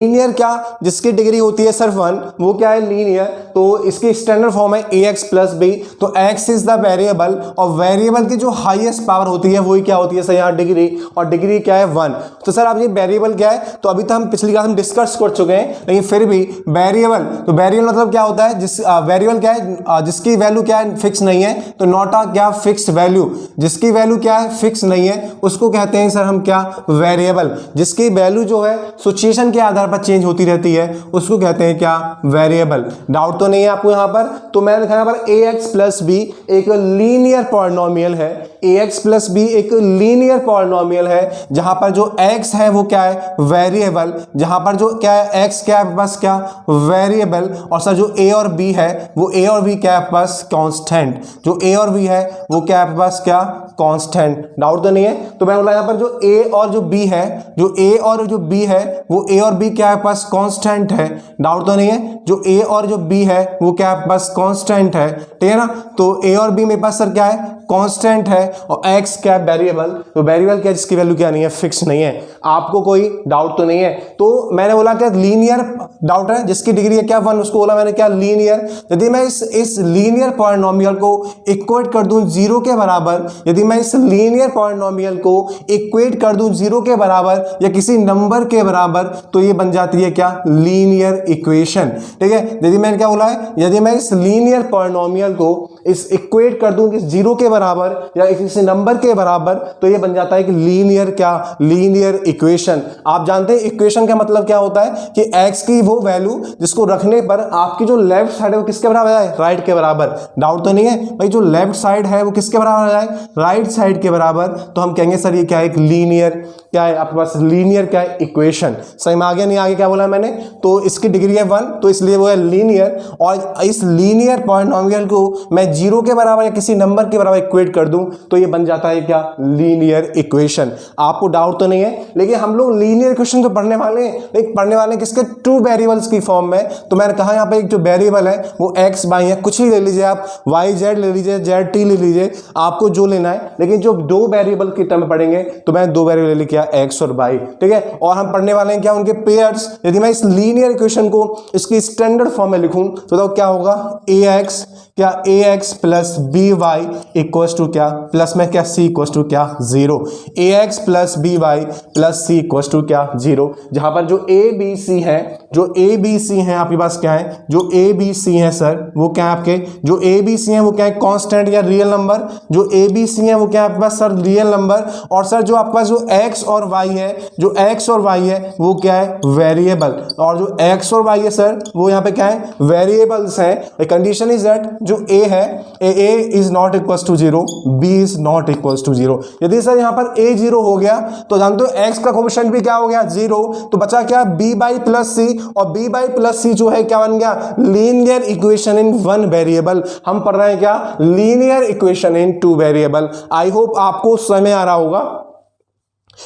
Linear क्या, जिसकी degree होती है सर 1, वो क्या है लीनियर। तो इसकी स्टैंडर्ड फॉर्म है ax प्लस बी। तो x इज द वेरिएबल, और वेरिएबल की जो हाईएस्ट पावर होती है वही क्या होती है सर यहाँ डिग्री, और डिग्री क्या है 1। तो सर अब ये वेरिएबल क्या है, तो अभी तो हम पिछली क्लास में डिस्कस कर चुके हैं, लेकिन फिर भी वेरिएबल, तो वेरिएबल मतलब क्या होता है, जिस वेरिएबल क्या है जिसकी वैल्यू क्या है फिक्स नहीं है, तो नॉट अ क्या फिक्स वैल्यू, जिसकी वैल्यू क्या है फिक्स नहीं है उसको कहते हैं सर हम क्या वेरिएबल। जिसकी वैल्यू जो है सिचुएशन के आधार पर चेंज होती रहती है उसको कहते हैं क्या वेरिएबल। डाउट तो नहीं है आपको यहाँ पर। तो मैंने लिखा यहाँ पर ax प्लस बी एक लीनियर पॉलिनोमियल है, ax प्लस बी एक लीनियर पॉलिनोमियल है, जहां पर जो x है वो क्या है वेरिएबल, जहां पर जो क्या है x क्या है बस क्या वेरिएबल, और सर जो a और b है वो a और b क्या है बस कांस्टेंट, जो a और b है वो क्या है बस क्या कांस्टेंट। डाउट तो नहीं है। तो मैं बोला यहाँ पर जो a और जो b है, जो a और जो b है वो a और b क्या है पास कांस्टेंट है। डाउट तो नहीं है। जो a और जो b है वो क्या है पास कांस्टेंट है, ठीक है ना। तो a और b मेरे पास सर क्या है कांस्टेंट है, और x क्या है वेरिएबल। तो वेरिएबल क्या है जिसकी वैल्यू क्या नहीं है फिक्स नहीं है। आपको कोई डाउट तो नहीं है। तो मैंने बोला क्या लीनियर डाउट है, जिसकी डिग्री है क्या 1, उसको बोला मैंने क्या लीनियर। यदि मैं इस लीनियर पॉलिनोमियल को इक्वेट कर दूं 0 के बराबर, यदि मैं इस लीनियर पॉलिनोमियल को इक्वेट कर दूं 0 के बराबर या किसी नंबर के बराबर, तो ये बन जाती है क्या लीनियर इक्वेशन, ठीक है। यदि मैंने क्या बोला है, यदि मैं इस लीनियर पॉलिनोमियल को इस इक्वेट कर दूं कि 0 के बराबर या किसी नंबर के बराबर, तो ये बन जाता है कि लीनियर क्या लीनियर इक्वेशन। आप जानते हैं इक्वेशन का मतलब क्या होता है कि x की वो वैल्यू जिसको रखने पर आपकी जो लेफ्ट साइड है वो किसके बराबर है राइट के बराबर। डाउट तो नहीं है भाई, जो लेफ्ट साइड है वो किसके बराबर है राइट साइड के बराबर। तो हम कहेंगे सर ये क्या है एक लीनियर क्या है आपके पास लीनियर क्या है इक्वेशन। सही में आगे नहीं आगे क्या बोला मैंने, तो इसकी डिग्री है 1 तो इसलिए वो है लीनियर। और इस लीनियर पॉलिनोमियल को मैं 0 के बराबर या किसी नंबर के बराबर इक्वेट कर दूं तो ये बन जाता है क्या लीनियर इक्वेशन। आपको डाउट तो नहीं है। लेकिन हम लोग लीनियर इक्वेशन तो पढ़ने वाले हैं, लेकिन पढ़ने वाले किसके टू वेरिएबल्स की फॉर्म में। तो मैंने कहा यहाँ पे एक जो वेरिएबल है वो एक्स वाई है, कुछ भी ले लीजिए आप, वाई जेड ले लीजिए, जेड टी ले लीजिए, आपको जो लेना है। लेकिन जो दो वेरिएबल की टर्म पढ़ेंगे तो मैंने दो वेरिएबल ले लिया एक्स और वाई, ठीक है। और हम पढ़ने वाले हैं क्या उनके पेयर्स। यदि मैं इस लीनियर इक्वेशन को इसकी स्टैंडर्ड फॉर्म में लिखूं तो बताओ क्या होगा ए एक्स क्या A X plus B Y equals to क्या प्लस में क्या सी इक्वल्स टू क्या 0। A X plus B Y plus C equals to क्या 0। जहां पर जो ए बी सी है, जो ए बी सी है आपके पास क्या है, जो ए बी सी है सर वो क्या है आपके, जो ए बी सी है वो क्या है कांस्टेंट या रियल नंबर। जो ए बी सी है वो क्या है आपके पास सर रियल नंबर। और सर जो आपके पास जो एक्स और वाई है, जो एक्स और वाई है वो क्या है वेरिएबल। और जो एक्स और वाई है सर वो यहाँ पे क्या है वेरिएबल्स है। कंडीशन इज दैट जो a है a is not equals to 0, b is not equals to 0। यदि सर यहाँ पर a 0 हो गया तो जानते हो x का कोएफिशिएंट भी क्या हो गया 0, तो बचा क्या b बाई प्लस सी। और b बाई प्लस सी जो है क्या बन गया linear equation in one variable. हम पढ़ रहे हैं क्या linear equation in two variable. I hope आपको समझ आ रहा होगा।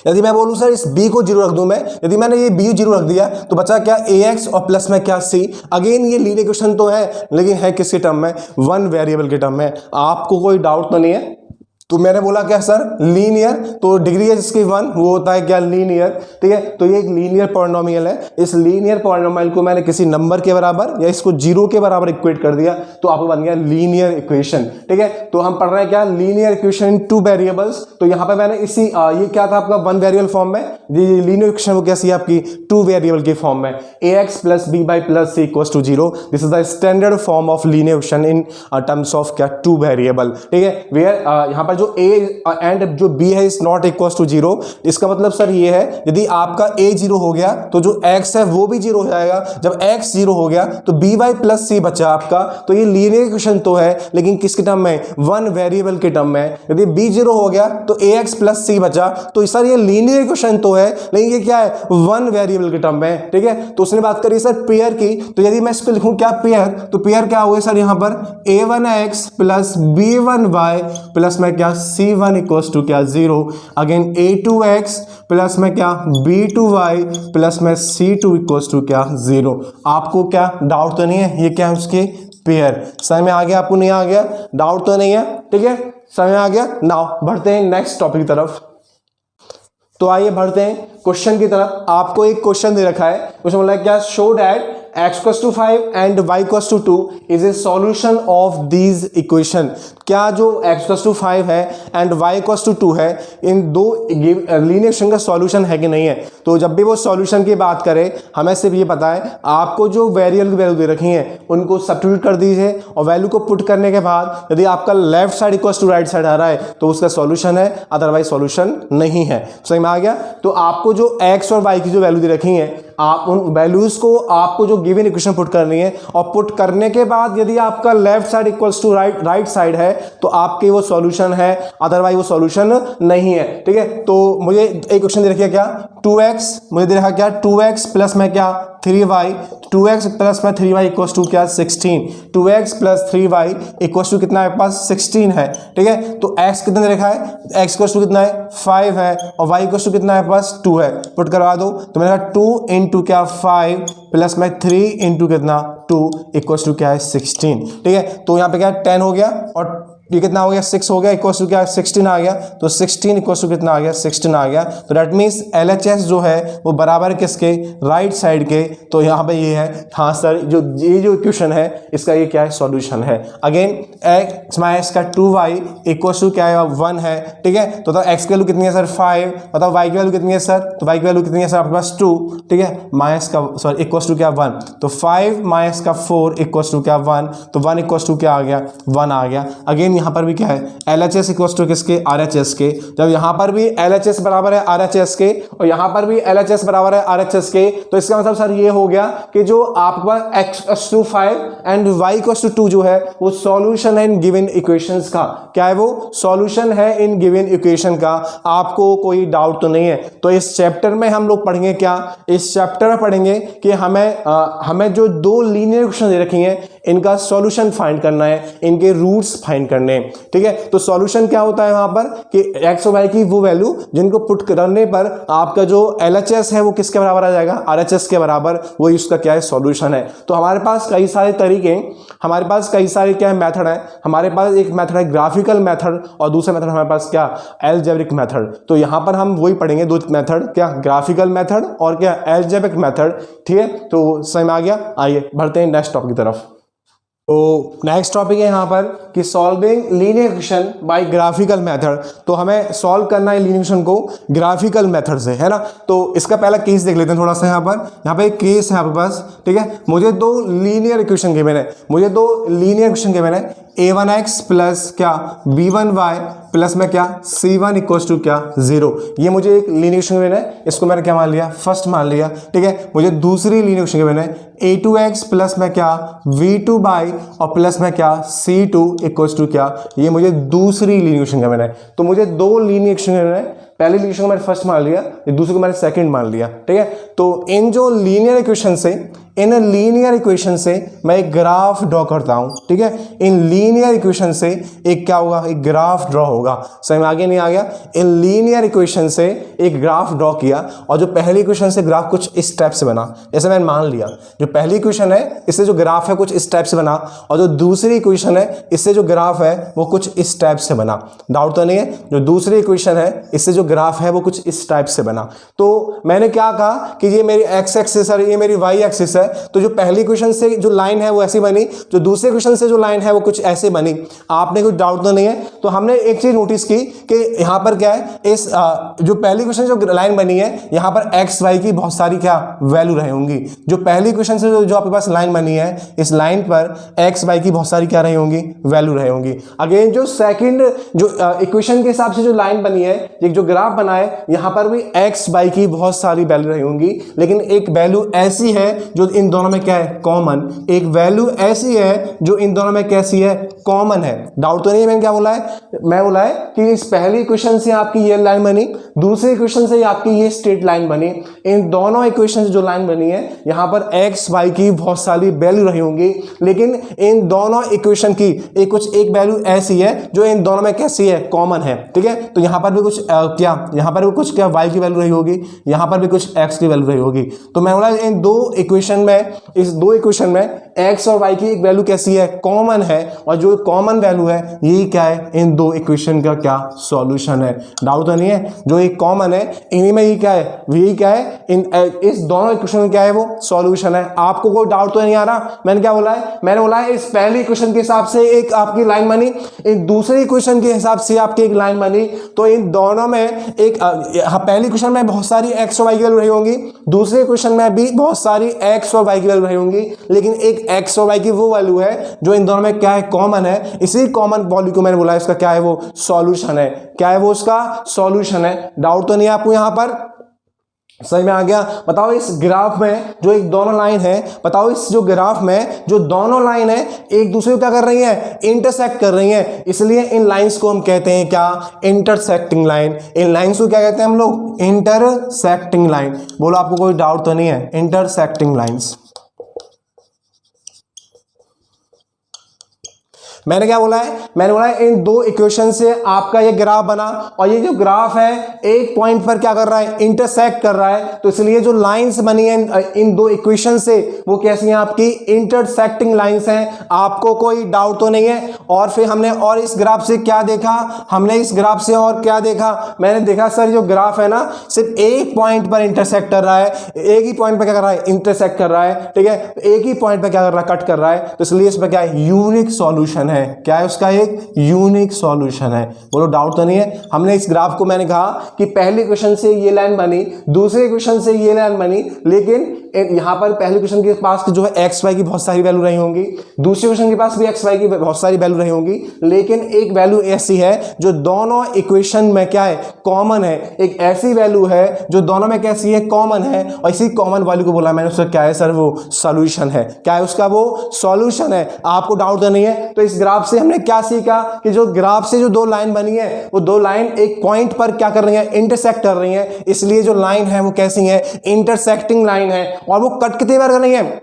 यदि मैं बोलूं सर इस b को 0 रख दूं मैं, यदि मैंने ये b 0 रख दिया तो बचा क्या ax और प्लस में क्या c। अगेन ये लीनियर इक्वेशन तो है लेकिन है किसके टर्म में वन वेरिएबल के टर्म में। आपको कोई डाउट तो नहीं है। तो मैंने बोला क्या सर लीनियर, तो डिग्री है जिसकी 1 वो होता है क्या लीनियर, ठीक है। तो ये एक लीनियर पॉलिनोमियल है। इस लीनियर पॉलिनोमियल को मैंने किसी नंबर के बराबर या इसको 0 के बराबर इक्वेट कर दिया तो आपको बन गया लीनियर इक्वेशन, ठीक है। तो हम पढ़ रहे हैं क्या linear equation in two variables. तो यहाँ पे मैंने इसी ये क्या था आपका वन वेरिएबल फॉर्म में, लीनियर इक्वेशन वो कैसी है आपकी टू वेरिएबल के फॉर्म में ax plus b by plus C equals to 0। This is the standard form of linear equation in terms of क्या टू वेरिएबल, ठीक है। वेयर यहाँ पर जो a एंड जो b है इज नॉट इक्वल्स टू 0। इसका मतलब सर ये है यदि आपका a 0 हो गया तो जो x है वो भी 0 हो जाएगा। जब x 0 हो गया तो b बाई प्लस सी बचा आपका। तो ये लीनियर इक्वेशन तो है लेकिन किसके टर्म में वन वेरिएबल के टर्म में। यदि b 0 हो गया तो ax प्लस सी बचा। तो सर ये लीनियर इक्वेशन तो है लेकिन ये क्या है वन वेरिएबल के टर्म में, ठीक है। तो उसने बात करी सर पेयर की। तो यदि मैं इसको लिखूं क्या पेयर, तो पेयर क्या हुआ सर यहाँ पर a1x प्लस b1y प्लस में क्या c1 इक्वल्स टू क्या 0। अगेन a2x प्लस में क्या b2y प्लस में c2 इक्वल्स टू क्या 0। आपको क्या डाउट तो नहीं है ये क्या है उसके पेयर। समझ में आ गया आपको नहीं आ गया, डाउट तो नहीं है, ठीक है समझ में आ गया। नाउ बढ़ते हैं नेक्स्ट टॉपिक की तरफ। तो आइए बढ़ते हैं क्वेश्चन की तरफ। आपको एक क्वेश्चन दे रखा है, उसमें बोला है क्या, show that x equals to 5 and y equals to 2 is a solution of these equation. क्या जो x इक्वल्स टू 5 है एंड y इक्वल्स टू 2 है, इन दो लीनियर इक्वेशन का सॉल्यूशन है कि नहीं है। तो जब भी वो सॉल्यूशन की बात करें, हमें सिर्फ ये पता है आपको जो वेरिएबल की वैल्यू दे रखी है उनको सब्स्टिट्यूट कर दीजिए, और वैल्यू को पुट करने के बाद यदि आपका left side equals to right side आ रहा है तो उसका सॉल्यूशन है, अदरवाइज सॉल्यूशन नहीं है। समझ में आ गया। तो आपको जो x और y की जो वैल्यू दे रखी है, आप उन वैल्यूज को आपको जो गिवन इक्वेशन पुट करनी है, और पुट करने के बाद यदि आपका left side equals to right side है तो आपके वो सॉल्यूशन है, अदरवाइज वो सॉल्यूशन नहीं है। ठीक है। तो मुझे एक क्वेश्चन दे रखिए क्या, 2x, मुझे दे रखा क्या 2x प्लस में क्या 3y, 2x प्लस में 3y इक्वल्स टू क्या 16, 2x plus 3y equals to कितना है पास 16 है। ठीक है। तो x कितना दे रखा है, x इक्वल्स टू कितना है 5 है, और y इक्वल्स टू कितना है पास 2 है। पुट करवा दो तो मैंने कहा 2 इंटू क्या 5 प्लस में 3 इंटू कितना 2 इक्वल्स टू क्या है 16। ठीक है। तो यहाँ पे क्या 10 हो गया, और ये कितना हो गया 6 हो गया, इक्वल्स टू क्या 16 आ गया। तो 16 इक्वल्स टू कितना आ गया 16 आ गया। तो दैट मीन्स LHS जो है वो बराबर है किसके, राइट साइड के। तो यहाँ पे ये है, हाँ सर ये जो इक्वेशन है इसका ये क्या है, सॉल्यूशन है। अगेन x माइनस का 2y इक्वल्स टू क्या है 1 है। ठीक है। तो x की वैल्यू कितनी है सर 5, बताओ y की वैल्यू कितनी है सर, तो y की वैल्यू कितनी है सर आपके पास 2। ठीक है। माइनस का सॉरी इक्वल्स टू क्या 1, तो 5 माइनस का 4 इक्वल्स टू क्या 1, तो 1 इक्वल्स टू क्या आ गया 1 आ गया। अगेन यहाँ पर भी क्या है, LHS इक्वल्स टू किसके, RHS के। जब यहाँ पर भी LHS बराबर है RHS के और यहाँ पर भी LHS बराबर है RHS के, तो इसका मतलब सर ये हो गया कि जो आपके पास x equals to 5 and y equals to 2 जो है वो सॉल्यूशन है इन गिवन इक्वेशंस का। क्या है वो, सॉल्यूशन है इन गिवन इक्वेशन का। आपको कोई डाउट तो नहीं है। तो इस चैप्टर में हम लोग पढ़ेंगे क्या, इस चैप्टर में पढ़ेंगे कि हमें जो दो लीनियर इक्वेशन दे रखी हैं इनका सॉल्यूशन फाइंड करना है, इनके रूट्स फाइंड करने हैं। ठीक है। तो सॉल्यूशन क्या होता है वहां पर कि x और y की वो वैल्यू जिनको पुट करने पर आपका जो LHS है वो किसके बराबर आ जाएगा, RHS के बराबर, वो इसका क्या है सॉल्यूशन है। तो हमारे पास कई सारे तरीके, हमारे पास कई सारे क्या है मेथड है। हमारे पास एक मेथड है ग्राफिकल मेथड और दूसरा मेथड हमारे पास क्या, एल्जेब्रिक मेथड। तो यहां पर हम वही पढ़ेंगे दो मेथड, क्या ग्राफिकल मेथड और क्या एल्जेब्रिक मेथड। ठीक है। तो समझ में आ गया। आइए बढ़ते हैं नेक्स्ट टॉपिक की तरफ। तो नेक्स्ट टॉपिक है यहाँ पर कि solving linear equation by graphical method. तो हमें सॉल्व करना है लीनियर इक्वेशन को ग्राफिकल मेथड से, है ना। तो इसका पहला केस देख लेते हैं थोड़ा सा। यहाँ पे एक केस है आपके पास। ठीक है। मुझे दो लीनियर इक्वेशन गिवन है, मुझे दो लीनियर इक्वेशन गिवन है, a1x प्लस क्या b1y प्लस में क्या c1 इक्वल्स टू क्या 0। ये मुझे एक लीनियर इक्वेशन गिवन है, इसको मैंने क्या मान लिया, फर्स्ट मान लिया। ठीक है। मुझे दूसरी लीनियर इक्वेशन गिवन है a2x प्लस में क्या v2y और प्लस में क्या c2 इक्वल्स टू क्या, ये मुझे दूसरी लीनियर इक्वेशन गिवन है। तो मुझे दो लीनियर इक्वेशन गिवन है, पहली लीनियर इक्वेशन मैंने फर्स्ट मान लिया, दूसरे को मैंने सेकंड मान लिया। ठीक है। तो इन जो लीनियर इक्वेशन से, इन लीनियर इक्वेशन से मैं एक ग्राफ ड्रॉ करता हूं। ठीक है। इन लीनियर इक्वेशन से एक क्या होगा, एक ग्राफ ड्रॉ होगा। समझ में आगे नहीं आ गया। इन लीनियर इक्वेशन से एक ग्राफ ड्रॉ किया और जो पहली इक्वेशन से ग्राफ कुछ इस टाइप से बना, जैसे मैंने मान लिया जो पहली इक्वेशन है इससे जो ग्राफ है कुछ इस टाइप से बना, और जो दूसरी इक्वेशन है इससे जो ग्राफ है वो कुछ इस टाइप से बना। डाउट तो नहीं है। जो दूसरी इक्वेशन है इससे जो ग्राफ है वो कुछ इस टाइप से बना। तो मैंने क्या कहा कि ये मेरी एक्स एक्सिस है, ये मेरी वाई एक्सिस है। तो जो पहली इक्वेशन से जो लाइन है वो ऐसी बनी, जो दूसरे इक्वेशन से जो लाइन है वो कुछ ऐसे बनी। आपने कुछ डाउट तो नहीं है। तो हमने एक चीज नोटिस की कि यहाँ पर क्या है, इस जो पहली इक्वेशन जो लाइन बनी है यहाँ पर एक्स वाई की बहुत सारी क्या वैल्यू रही होंगी। जो पहली इक्वेशन से जो आपके पास लाइन बनी है इस लाइन पर एक्स वाई की बहुत सारी क्या रही होंगी, वैल्यू रही होंगी। अगेन जो सेकंड जो इक्वेशन के हिसाब से जो लाइन बनी है, एक जो ग्राफ बना है, यहाँ पर भी एक्स वाई की बहुत सारी वैल्यू रही होंगी, लेकिन एक वैल्यू ऐसी है जो इन दोनों में क्या है, कॉमन। एक वैल्यू ऐसी है जो इन दोनों में कैसी है, कॉमन है। डाउट तो नहीं है। मैंने क्या बोला है, मैं बोला है कि इस पहली इक्वेशन से आपकी ये लाइन बनी, दूसरी इक्वेशन से आपकी ये स्ट्रेट लाइन बनी। इन दोनों इक्वेशन से जो लाइन बनी है यहाँ पर एक्स वाई की बहुत सारी वैल्यू रही होंगी, लेकिन इन दोनों इक्वेशन की एक वैल्यू ऐसी है जो इन दोनों में कैसी है, कॉमन है। ठीक है। तो यहाँ पर भी कुछ यहाँ पर भी कुछ क्या वाई की वैल्यू रही होगी, यहाँ पर भी कुछ एक्स की वैल्यू रही होगी। तो मैं बोला इन दो इक्वेशन में, इस दो इक्वेशन में एक्स और वाई की एक वैल्यू कैसी है, कॉमन है, और जो कॉमन वैल्यू है यही क्या है, इन दो इक्वेशन का क्या सॉल्यूशन है। डाउट तो नहीं है, जो एक कॉमन है इन्हीं में ही क्या है, यही क्या है, इस दोनों इक्वेशन में क्या है, वो सॉल्यूशन है। आपको कोई डाउट तो नहीं आ रहा। मैंने क्या बोला है, मैंने बोला है इस पहली इक्वेशन के हिसाब से एक आपकी लाइन बनी, इन दूसरी इक्वेशन के हिसाब से आपकी एक लाइन बनी, तो इन दोनों में एक पहली इक्वेशन में बहुत सारी एक्स और वाई की वैल्यू रही होंगी, दूसरे क्वेश्चन में भी बहुत सारी एक्स और वाई की वैल्यू रही होंगी, लेकिन एक एक्स और वाई की वो वैल्यू है जो इन दोनों में क्या है, कॉमन है। इसी कॉमन वैल्यू को मैंने बोला इसका क्या है, वो सॉल्यूशन है। क्या है वो, उसका सॉल्यूशन है। डाउट तो नहीं है आपको यहां पर, सही में आ गया। बताओ इस ग्राफ में जो एक दोनों लाइन है, बताओ इस जो ग्राफ में जो दोनों लाइन है एक दूसरे को क्या कर रही है, इंटरसेक्ट कर रही है, इसलिए इन लाइंस को हम कहते हैं क्या, इंटरसेक्टिंग लाइन। इन लाइंस को क्या कहते हैं हम लोग, इंटरसेक्टिंग लाइन। बोलो आपको कोई डाउट तो नहीं है, इंटरसेक्टिंग लाइंस। मैंने क्या बोला है, मैंने बोला है इन दो इक्वेशन से आपका ये ग्राफ बना, और ये जो ग्राफ है एक पॉइंट पर क्या कर रहा है, इंटरसेक्ट कर रहा है, तो इसलिए जो लाइंस बनी है इन दो इक्वेशन से वो कैसी हैं, आपकी इंटरसेक्टिंग लाइंस हैं। आपको कोई डाउट तो नहीं है। और फिर हमने और इस ग्राफ से क्या देखा, हमने इस ग्राफ से और क्या देखा, मैंने देखा सर जो ग्राफ है ना सिर्फ एक पॉइंट पर इंटरसेक्ट कर रहा है, एक ही पॉइंट पर क्या कर रहा है, इंटरसेक्ट कर रहा है, ठीक है, एक ही पॉइंट पर क्या कर रहा है, कट कर रहा है, तो इसलिए इस पर क्या है, यूनिक सॉल्यूशन है। क्या है उसका, एक यूनिक सॉल्यूशन है। बोलो डाउट तो नहीं है। हमने इस ग्राफ को, मैंने कहा कि पहली इक्वेशन से ये लाइन बनी, दूसरी इक्वेशन से ये लाइन बनी, लेकिन यहां पर पहली इक्वेशन के पास जो है एक्स वाई की बहुत सारी वैल्यू रही होंगी, दूसरी इक्वेशन के पास भी एक्स वाई की बहुत सारी वैल्यू रही होंगी, लेकिन एक वैल्यू ऐसी है जो दोनों इक्वेशन में क्या है, कॉमन है। एक ऐसी वैल्यू है जो दोनों में कैसी है, कॉमन है, और इसी कॉमन वैल्यू को बोला मैंने उसका क्या है सर, वो सॉल्यूशन है। क्या है उसका, वो सॉल्यूशन है। आपको डाउट तो नहीं है। तो इस ग्राफ से हमने क्या सीखा कि जो ग्राफ से जो दो लाइन बनी है वो दो लाइन एक पॉइंट पर क्या कर रही है, इंटरसेक्ट कर रही है, इसलिए जो लाइन है वो कैसी है, इंटरसेक्टिंग लाइन है। और वो कट कितनी बार कर रही है,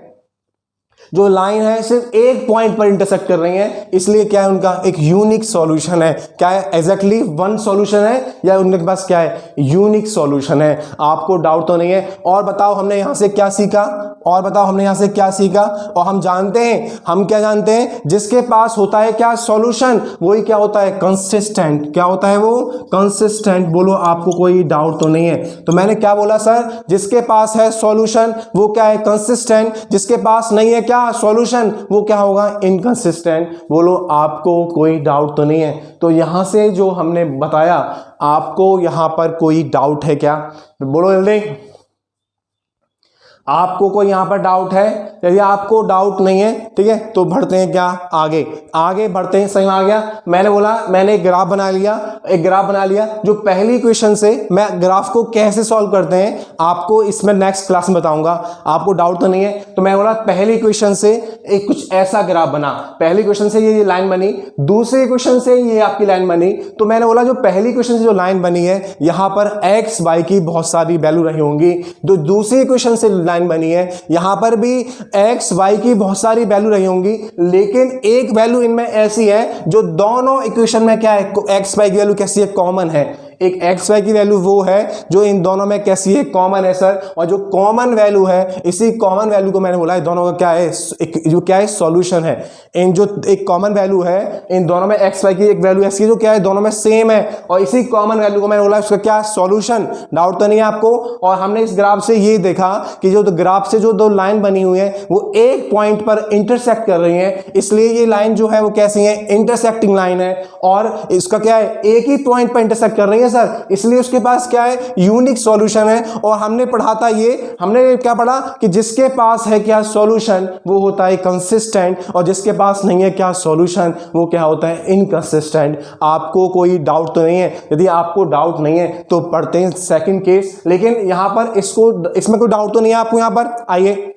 जो लाइन है सिर्फ एक पॉइंट पर इंटरसेक्ट कर रही है, इसलिए क्या है उनका एक यूनिक सॉल्यूशन है। क्या है, एग्जैक्टली वन सॉल्यूशन है, या उनके पास क्या है, यूनिक सॉल्यूशन है। आपको डाउट तो नहीं है। और बताओ हमने यहां से क्या सीखा, और बताओ हमने यहां से क्या सीखा। और हम जानते हैं, हम क्या जानते हैं, जिसके पास होता है क्या, सॉल्यूशन, वही क्या होता है, कंसिस्टेंट। क्या होता है वो, कंसिस्टेंट। बोलो आपको कोई डाउट तो नहीं है। तो मैंने क्या बोला सर, जिसके पास है सॉल्यूशन वो क्या है, कंसिस्टेंट, जिसके पास नहीं है क्या सॉल्यूशन वो क्या होगा, इनकंसिस्टेंट। बोलो आपको कोई डाउट तो नहीं है। तो यहां से जो हमने बताया, आपको यहां पर कोई डाउट है क्या, बोलो जल्दी। आपको कोई यहां पर डाउट है? यदि आपको डाउट नहीं है, ठीक है, तो बढ़ते हैं क्या, आगे आगे बढ़ते हैं। सही में आ गया। मैंने बोला, मैंने एक ग्राफ बना लिया, एक ग्राफ बना लिया जो पहली इक्वेशन से, मैं ग्राफ को कैसे सॉल्व करते हैं आपको इसमें नेक्स्ट क्लास में बताऊंगा। आपको डाउट तो नहीं है। तो मैं बोला पहली इक्वेशन से एक कुछ ऐसा ग्राफ बना, पहली इक्वेशन से ये लाइन बनी, दूसरी इक्वेशन से ये आपकी लाइन बनी। तो मैंने बोला जो पहली इक्वेशन से जो लाइन बनी है, यहां पर एक्स वाई की बहुत सारी वैल्यू रही होंगी। जो दूसरी इक्वेशन से लाइन बनी है, यहां पर भी एक्स वाई की बहुत सारी वैल्यू रही होंगी, लेकिन एक वैल्यू इनमें ऐसी है जो दोनों इक्वेशन में क्या है, एक्स वाई की वैल्यू कैसी है, कॉमन है। एक एक्स वाई की वैल्यू वो है जो इन दोनों में कैसी है, कॉमन है सर। और जो कॉमन वैल्यू है, इसी कॉमन वैल्यू को मैंने बोला है दोनों का क्या है, जो क्या है, सॉल्यूशन है। इन जो एक कॉमन वैल्यू है, इन दोनों में एक्स वाई की एक वैल्यू ऐसी है जो क्या है, दोनों में सेम है, और इसी कॉमन वैल्यू को मैंने बोला उसका क्या, सॉल्यूशन। डाउट तो नहीं है आपको। और हमने इस ग्राफ से ये देखा कि जो ग्राफ से जो दो लाइन बनी हुई है वो एक पॉइंट पर इंटरसेक्ट कर रही है, इसलिए ये लाइन जो है वो कैसी है, इंटरसेक्टिंग लाइन है। और इसका क्या है, एक ही पॉइंट पर इंटरसेक्ट कर रही है सर, इसलिए उसके पास क्या है, यूनिक सॉल्यूशन है। और हमने पढ़ा था ये, हमने क्या पढ़ा कि जिसके पास है क्या, सॉल्यूशन, वो होता है कंसिस्टेंट, और जिसके पास नहीं है क्या, सॉल्यूशन, वो क्या होता है, इनकंसिस्टेंट। आपको कोई डाउट तो नहीं है। यदि आपको डाउट नहीं है तो पढ़ते हैं सेकंड केस। लेकिन यहां पर इसमें कोई डाउट तो नहीं है आपको। यहां पर आइए,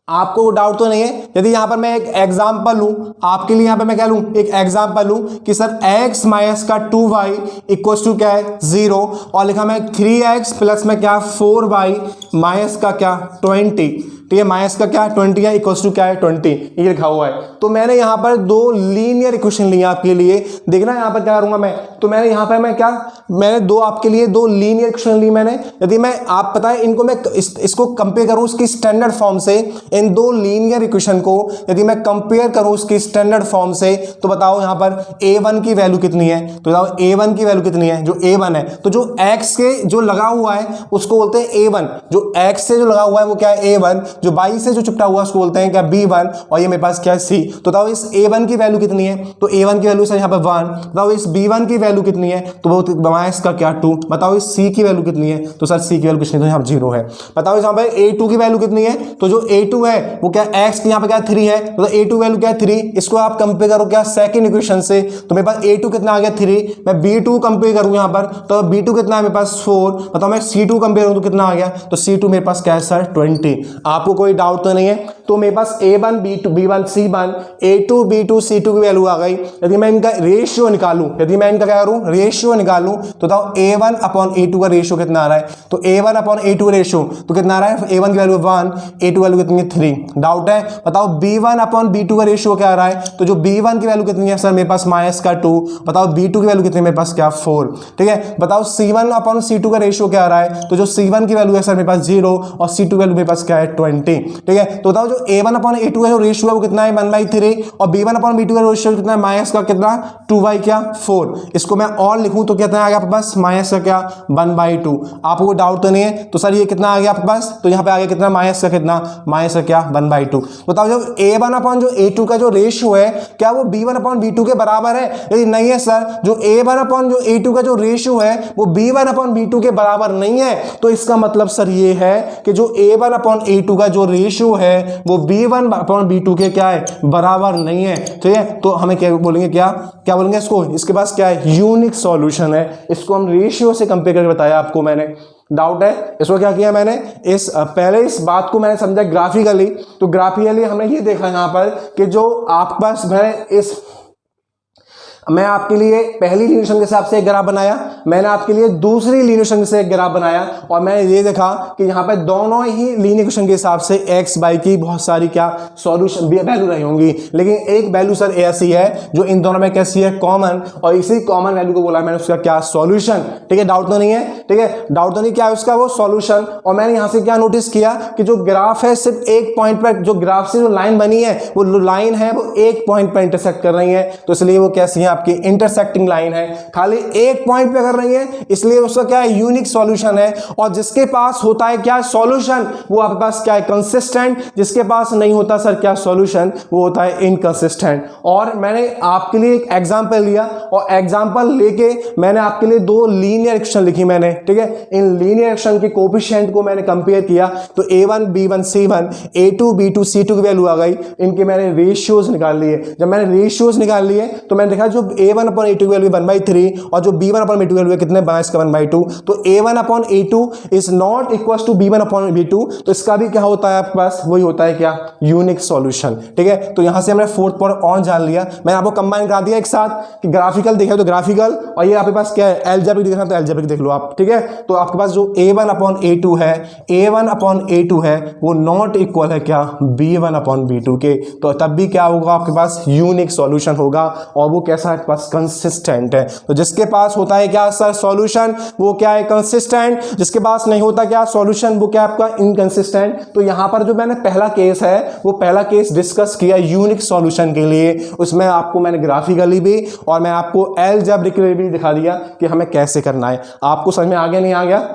आपको डाउट तो नहीं है। यदि यहां पर मैं एक एग्जांपल लूं आपके लिए, यहां पर मैं क्या लूं, एक एग्जांपल लूं कि सर x माइनस का 2y इक्वल्स टू क्या है, 0, और लिखा मैं 3x प्लस में क्या, 4y माइनस का क्या, 20। ठीक है, माइनस का क्या 20 है इक्वल्स टू क्या है 20, ये लिखा हुआ है। तो मैंने यहाँ पर दो लीनियर इक्वेशन ली आपके लिए, देखना यहाँ पर क्या करूंगा मैं, तो मैंने यहाँ पर मैंने दो आपके लिए दो लीनियर इक्वेशन ली मैंने। यदि मैं आप पता है इनको मैं इसको कंपेयर करूं उसकी स्टैंडर्ड फॉर्म से, इन दो लीनियर इक्वेशन को यदि मैं कंपेयर करूं उसकी स्टैंडर्ड फॉर्म से, तो बताओ यहाँ पर a1 की वैल्यू कितनी है, तो बताओ a1 की वैल्यू कितनी है, जो a1 है, तो जो x के जो लगा हुआ है उसको बोलते हैं a1, जो x से जो लगा हुआ है वो क्या है a1, जो y से जो चिपटा हुआ है उसको बोलते हैं क्या b1, और ये मेरे पास क्या है c। तो बताओ इस a1 की वैल्यू कितनी है, तो a1 की वैल्यू सर यहाँ पर 1। बताओ इस b1 की वैल्यू कितनी है, तो वो माइनस का क्या 2। बताओ इस c की वैल्यू कितनी है, तो सर c की वैल्यू कुछ नहीं, तो यहाँ 0 है। बताओ यहाँ पर a2 की वैल्यू कितनी है, तो जो a2 है वो क्या x की यहाँ पे क्या 3 है, तो a2 वैल्यू क्या है 3। इसको आप कंपेयर करो क्या सेकंड इक्वेशन से, तो मेरे पास a2 कितना आ गया 3, मैं b2 कंपेयर करूँ यहाँ पर, तो b2 कितना है मेरे पास 4। बताओ मैं c2 कंपेयर करूँ तो कितना आ गया, तो c2 मेरे पास क्या है सर 20। आपको कोई डाउट तो नहीं है, तो मेरे पास a1 b2 b1 c1 a2 b2 c2 की वैल्यू आ गई। यदि मैं इनका रेशियो निकालूं, यदि मैं इनका क्या करूं रेशियो निकालूं, तो बताओ a1 अपॉन a2 का रेशियो कितना आ रहा है, तो a1 अपॉन a2 रेशियो तो कितना आ रहा है, a1 की वैल्यू 1 a2 वैल्यू कितनी है 3। डाउट है, बताओ b1 अपॉन b2 का रेशियो क्या आ रहा है, तो जो b1 की वैल्यू कितनी है सर मेरे पास माइनस का 2। बताओ b2 की वैल्यू कितनी है मेरे पास क्या 4। ठीक है, बताओ c1 अपॉन c2 का रेशियो क्या आ रहा है, तो जो c1 की वैल्यू है सर मेरे पास 0 और c2 वैल्यू मेरे पास क्या है 20। ठीक है, तो बताओ जो a1 अपॉन a2 का जो रेशियो है वो कितना है 1/3 और b1 अपॉन b2 का रेशियो कितना है माइनस का कितना 2/4। इसको मैं और लिखूं तो कितना आ गया आपके पास माइनस का क्या 1/2। आपको डाउट तो नहीं है, तो सर ये कितना आ गया आपके पास, तो यहाँ पे आ गया कितना माइनस का कितना माइनस का क्या 1/2। बताओ जो a1 अपॉन जो a2 का जो रेशियो है क्या वो b1 अपॉन b2 के बराबर है, यदि नहीं है सर, जो a1 अपॉन जो a2 का जो रेशियो है वो b1 अपॉन b2 के बराबर नहीं है, तो इसका मतलब सर ये है कि जो a1 अपॉन a2 का जो रेशियो है वो b1 अपॉन b2 के क्या है बराबर नहीं है। ठीक है, तो हमें क्या बोलेंगे, क्या क्या बोलेंगे इसको, इसके पास क्या है यूनिक सॉल्यूशन है। इसको हम रेशियो से कंपेयर करके बताया आपको मैंने। डाउट है, इसको क्या किया मैंने, पहले इस बात को मैंने समझा ग्राफिकली, तो ग्राफिकली हमने ये देखा यहाँ पर कि जो आपके पास मैं आपके लिए पहली लीनियर फंक्शन के हिसाब से एक ग्राफ बनाया, मैंने आपके लिए दूसरी लीनियर फंक्शन से एक ग्राफ बनाया, और मैंने ये देखा कि यहाँ पे दोनों ही लीनियर फंक्शन के हिसाब से एक्स वाई की बहुत सारी क्या सॉल्यूशन वैल्यू रही होंगी, लेकिन एक वैल्यू सर ऐसी है जो इन दोनों में कैसी है कॉमन, और इसी कॉमन वैल्यू को बोला मैंने उसका क्या सॉल्यूशन। ठीक है, डाउट तो नहीं है, ठीक है, डाउट तो नहीं, क्या है उसका वो सॉल्यूशन। और मैंने यहाँ से क्या नोटिस किया कि जो ग्राफ है सिर्फ एक पॉइंट पर, जो ग्राफ से जो लाइन बनी है वो लाइन है वो एक पॉइंट पर इंटरसेक्ट कर रही है, तो इसलिए वो कैसी है आपकी इंटरसेक्टिंग लाइन है, खाली एक पॉइंट पे कर रही है, इसलिए उसका क्या है यूनिक सॉल्यूशन है। और जिसके पास होता है क्या सॉल्यूशन, वो आपके पास क्या है कंसिस्टेंट, जिसके पास नहीं होता सर क्या सॉल्यूशन, वो होता है इनकंसिस्टेंट। और मैंने आपके लिए एक एग्जांपल लिया, और एग्जांपल लेके मैंने आपके लिए दो लीनियर इक्वेशन लिखी मैंने। ठीक है, इन लीनियर इक्वेशन के कोएफिशिएंट को मैंने कंपेयर किया, तो a1 b1 c1 a2 b2 c2 की वैल्यू आ गई, इनके मैंने रेशियोज निकाल लिए। जब मैंने रेशियोज निकाल लिए तो मैंने देखा जो a1 अपॉन a2 की वैल्यू 1/3 और जो b1 अपॉन b2 की वैल्यू कितने माइनस का 1/2, तो a1 upon a2 is not equal to b1 upon b2, तो इसका भी क्या होता है आपके पास, वही होता है क्या यूनिक सॉल्यूशन। ठीक है, तो यहां से हमने फोर्थ पॉइंट और जान लिया, मैंने आपको कंबाइन करा दिया एक साथ कि ग्राफिकल देखा तो ग्राफिकल, और ये आपके पास क्या है अलजेब्रिक देखना तो अलजेब्रिक देख लो आप। ठीक है, तो आपके पास जो a1 अपॉन a2 है, a1 अपॉन a2 है, वो नॉट इक्वल है क्या b1 अपॉन b2 के, तो तब भी क्या होगा आपके पास यूनिक सॉल्यूशन होगा, और वो कैसा है पास कंसिस्टेंट है। तो जिसके पास होता है क्या सर सॉल्यूशन, वो क्या है कंसिस्टेंट, जिसके पास नहीं होता क्या सॉल्यूशन, वो क्या आपका इनकंसिस्टेंट। तो यहां पर जो मैंने पहला केस है वो पहला केस डिस्कस किया यूनिक सॉल्यूशन के लिए, उसमें आपको मैंने ग्राफिकली भी और मैं आपको अलजेब्रिकली भी दिखा दिया कि हमें कैसे करना है। आपको समझ में आ गया नहीं आ गया,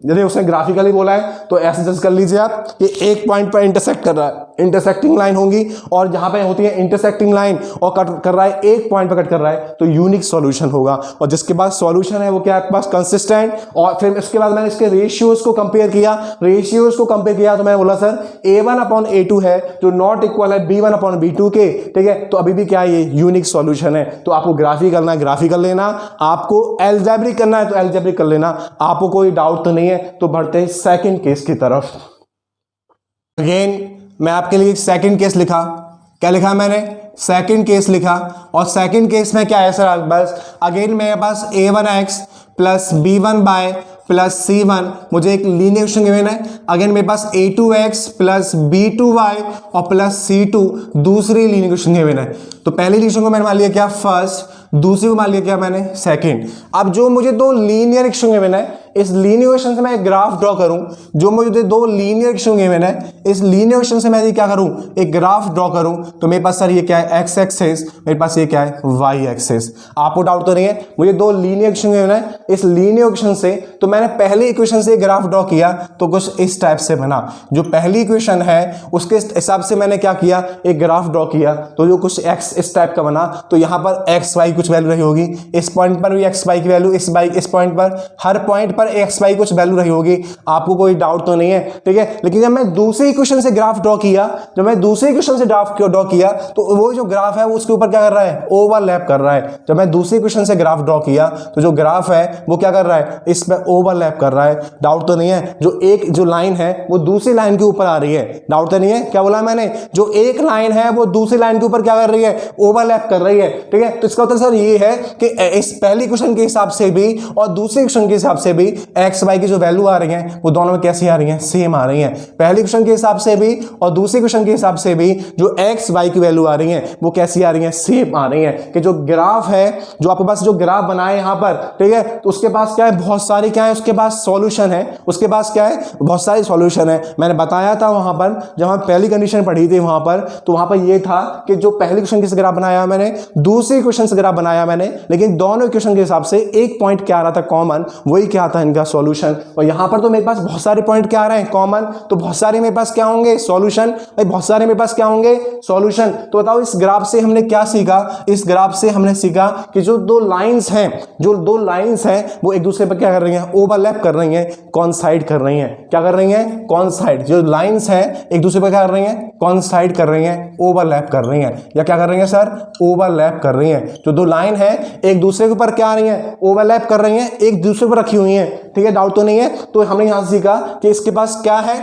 यदि उसने ग्राफिकली बोला है तो ऐसे जज कर लीजिए आप कि एक पॉइंट पर इंटरसेक्ट कर रहा है, इंटरसेक्टिंग लाइन होंगी, और जहां पे होती है इंटरसेक्टिंग लाइन और कट कर रहा है एक पॉइंट पर कट कर रहा है, तो यूनिक सॉल्यूशन होगा। और जिसके पास सॉल्यूशन है वो क्या आपके पास कंसिस्टेंट। और फिर इसके बाद मैंने इसके रेशियोज को कंपेयर किया, रेशियोज को कंपेयर किया तो मैंने बोला सर a1 अपॉन a2 है जो नॉट इक्वल है b1 अपॉन b2 के। ठीक है, तो अभी भी क्या है ये यूनिक सॉल्यूशन है। तो आपको ग्राफिक करना है ग्राफिकल लेना, आपको अलजेब्रिक करना है तो अलजेब्रिक कर लेना, आपको कोई डाउट तो नहीं है। तो बढ़ते हैं सेकंड केस की तरफ। अगेन मैं आपके लिए सेकंड केस लिखा, क्या लिखा मैंने सेकंड केस लिखा, और सेकंड केस में क्या है सर बस अगेन मेरे पास a1x plus b1 bye plus C1 मुझे एक लीनियर इक्वेशन गिवन है। अगेन मेरे पास A2x प्लस B2y और प्लस C2 दूसरी लीनियर इक्वेशन गिवन है। तो पहली इक्वेशन को मैंने मान लिया क्या फर्स्ट, दूसरी को मान लिया क्या मैंने सेकंड। अब जो मुझे दो लीनियर इक्वेशन गिवन है, इस लीनियर इक्वेशन से मैं एक ग्राफ ड्रॉ करूं। जो मुझे दो लीनियर इक्वेशन गिवन है, इस लीनियर इक्वेशन से मैं क्या करूं, एक ग्राफ ड्रॉ करूं। तो मेरे पास सर ये क्या है x एक्सिस, मेरे पास ये क्या है y एक्सिस। आपको डाउट तो नहीं है, मुझे दो लीनियर इक्वेशन गिवन है, इस लीनियर इक्वेशन से तो मैंने पहली इक्वेशन से ग्राफ ड्रॉ किया तो कुछ इस टाइप से बना। जो पहली इक्वेशन है उसके हिसाब से मैंने क्या किया, एक ग्राफ ड्रॉ किया तो जो कुछ x इस टाइप का बना। तो यहां पर x y कुछ वैल्यू रही होगी, इस पॉइंट पर भी x y की वैल्यू, इस पॉइंट पर, हर पॉइंट पर x y कुछ वैल्यू रही होगी। आपको कोई डाउट तो नहीं है, ठीक है। लेकिन जब मैं दूसरी इक्वेशन से ग्राफ ड्रॉ किया, जब मैं दूसरी इक्वेशन से ग्राफ ड्रॉ किया तो वो जो ग्राफ है वो उसके ऊपर क्या कर रहा है, ओवरलैप कर रहा है। जब मैं दूसरी इक्वेशन से ग्राफ ड्रॉ किया तो जो ग्राफ है वो क्या कर रहा है, इस पे ओवरलैप कर रहा है। डाउट तो नहीं है, जो लाइन है वो दूसरी लाइन के ऊपर आ रही है। डाउट तो नहीं है, क्या बोला मैंने, जो एक लाइन है वो दूसरी लाइन के ऊपर क्या कर रही है, ओवरलैप कर रही है, ठीक है। तो इसका उत्तर सर ये है कि इस पहली इक्वेशन के हिसाब से भी और दूसरी इक्वेशन के हिसाब से भी एक्स वाई की जो वैल्यू आ रही है वो दोनों में कैसी आ रही है, सेम आ रही है। पहली इक्वेशन के हिसाब से भी और दूसरी इक्वेशन के हिसाब से भी जो एक्स वाई की वैल्यू आ रही है वो कैसी आ रही है, सेम आ रही है। कि जो ग्राफ है, जो आपके पास जो ग्राफ बनाए यहां पर, ठीक है, तो उसके पास क्या है, बहुत सारी क्या है, उसके पास सॉल्यूशन है, उसके पास क्या है, बहुत सारी सॉल्यूशन है। मैंने बताया था वहां पर जब हम पहली कंडीशन पढ़ी थी वहां पर, तो वहां पर ये था कि जो पहली क्वेश्चन किस ग्राफ बनाया मैंने, दूसरी क्वेश्चन से ग्राफ बनाया मैंने, लेकिन दोनों इक्वेशन के हिसाब से एक पॉइंट क्या आ रहा था कॉमन, वही क्या था इनका सॉल्यूशन। और यहां पर तो मेरे पास बहुत सारे पॉइंट क्या आ रहे हैं कॉमन, तो बहुत सारे मेरे पास क्या होंगे, सॉल्यूशन। भाई बहुत सारे मेरे पास क्या होंगे, सॉल्यूशन। तो बताओ इस ग्राफ से हमने क्या सीखा, इस ग्राफ से हमने सीखा कि जो दो लाइंस हैं, जो दो लाइंस हैं वो एक दूसरे पर क्या कर रही हैं, ओवरलैप कर रही हैं, कॉइंसाइड कर रही हैं। क्या कर रही हैं, कॉइंसाइड। जो लाइंस हैं एक दूसरे पर क्या कर रही हैं, कॉइंसाइड कर रही हैं, ओवरलैप कर रही हैं। या क्या कर रही हैं सर, ओवरलैप कर रही हैं। जो दो लाइन है एक दूसरे के ऊपर क्या आ रही हैं, ओवरलैप कर रही हैं, एक दूसरे पर रखी हुई हैं, ठीक है। डाउट तो नहीं है। तो हमने यहां से सीखा कि इसके पास क्या है,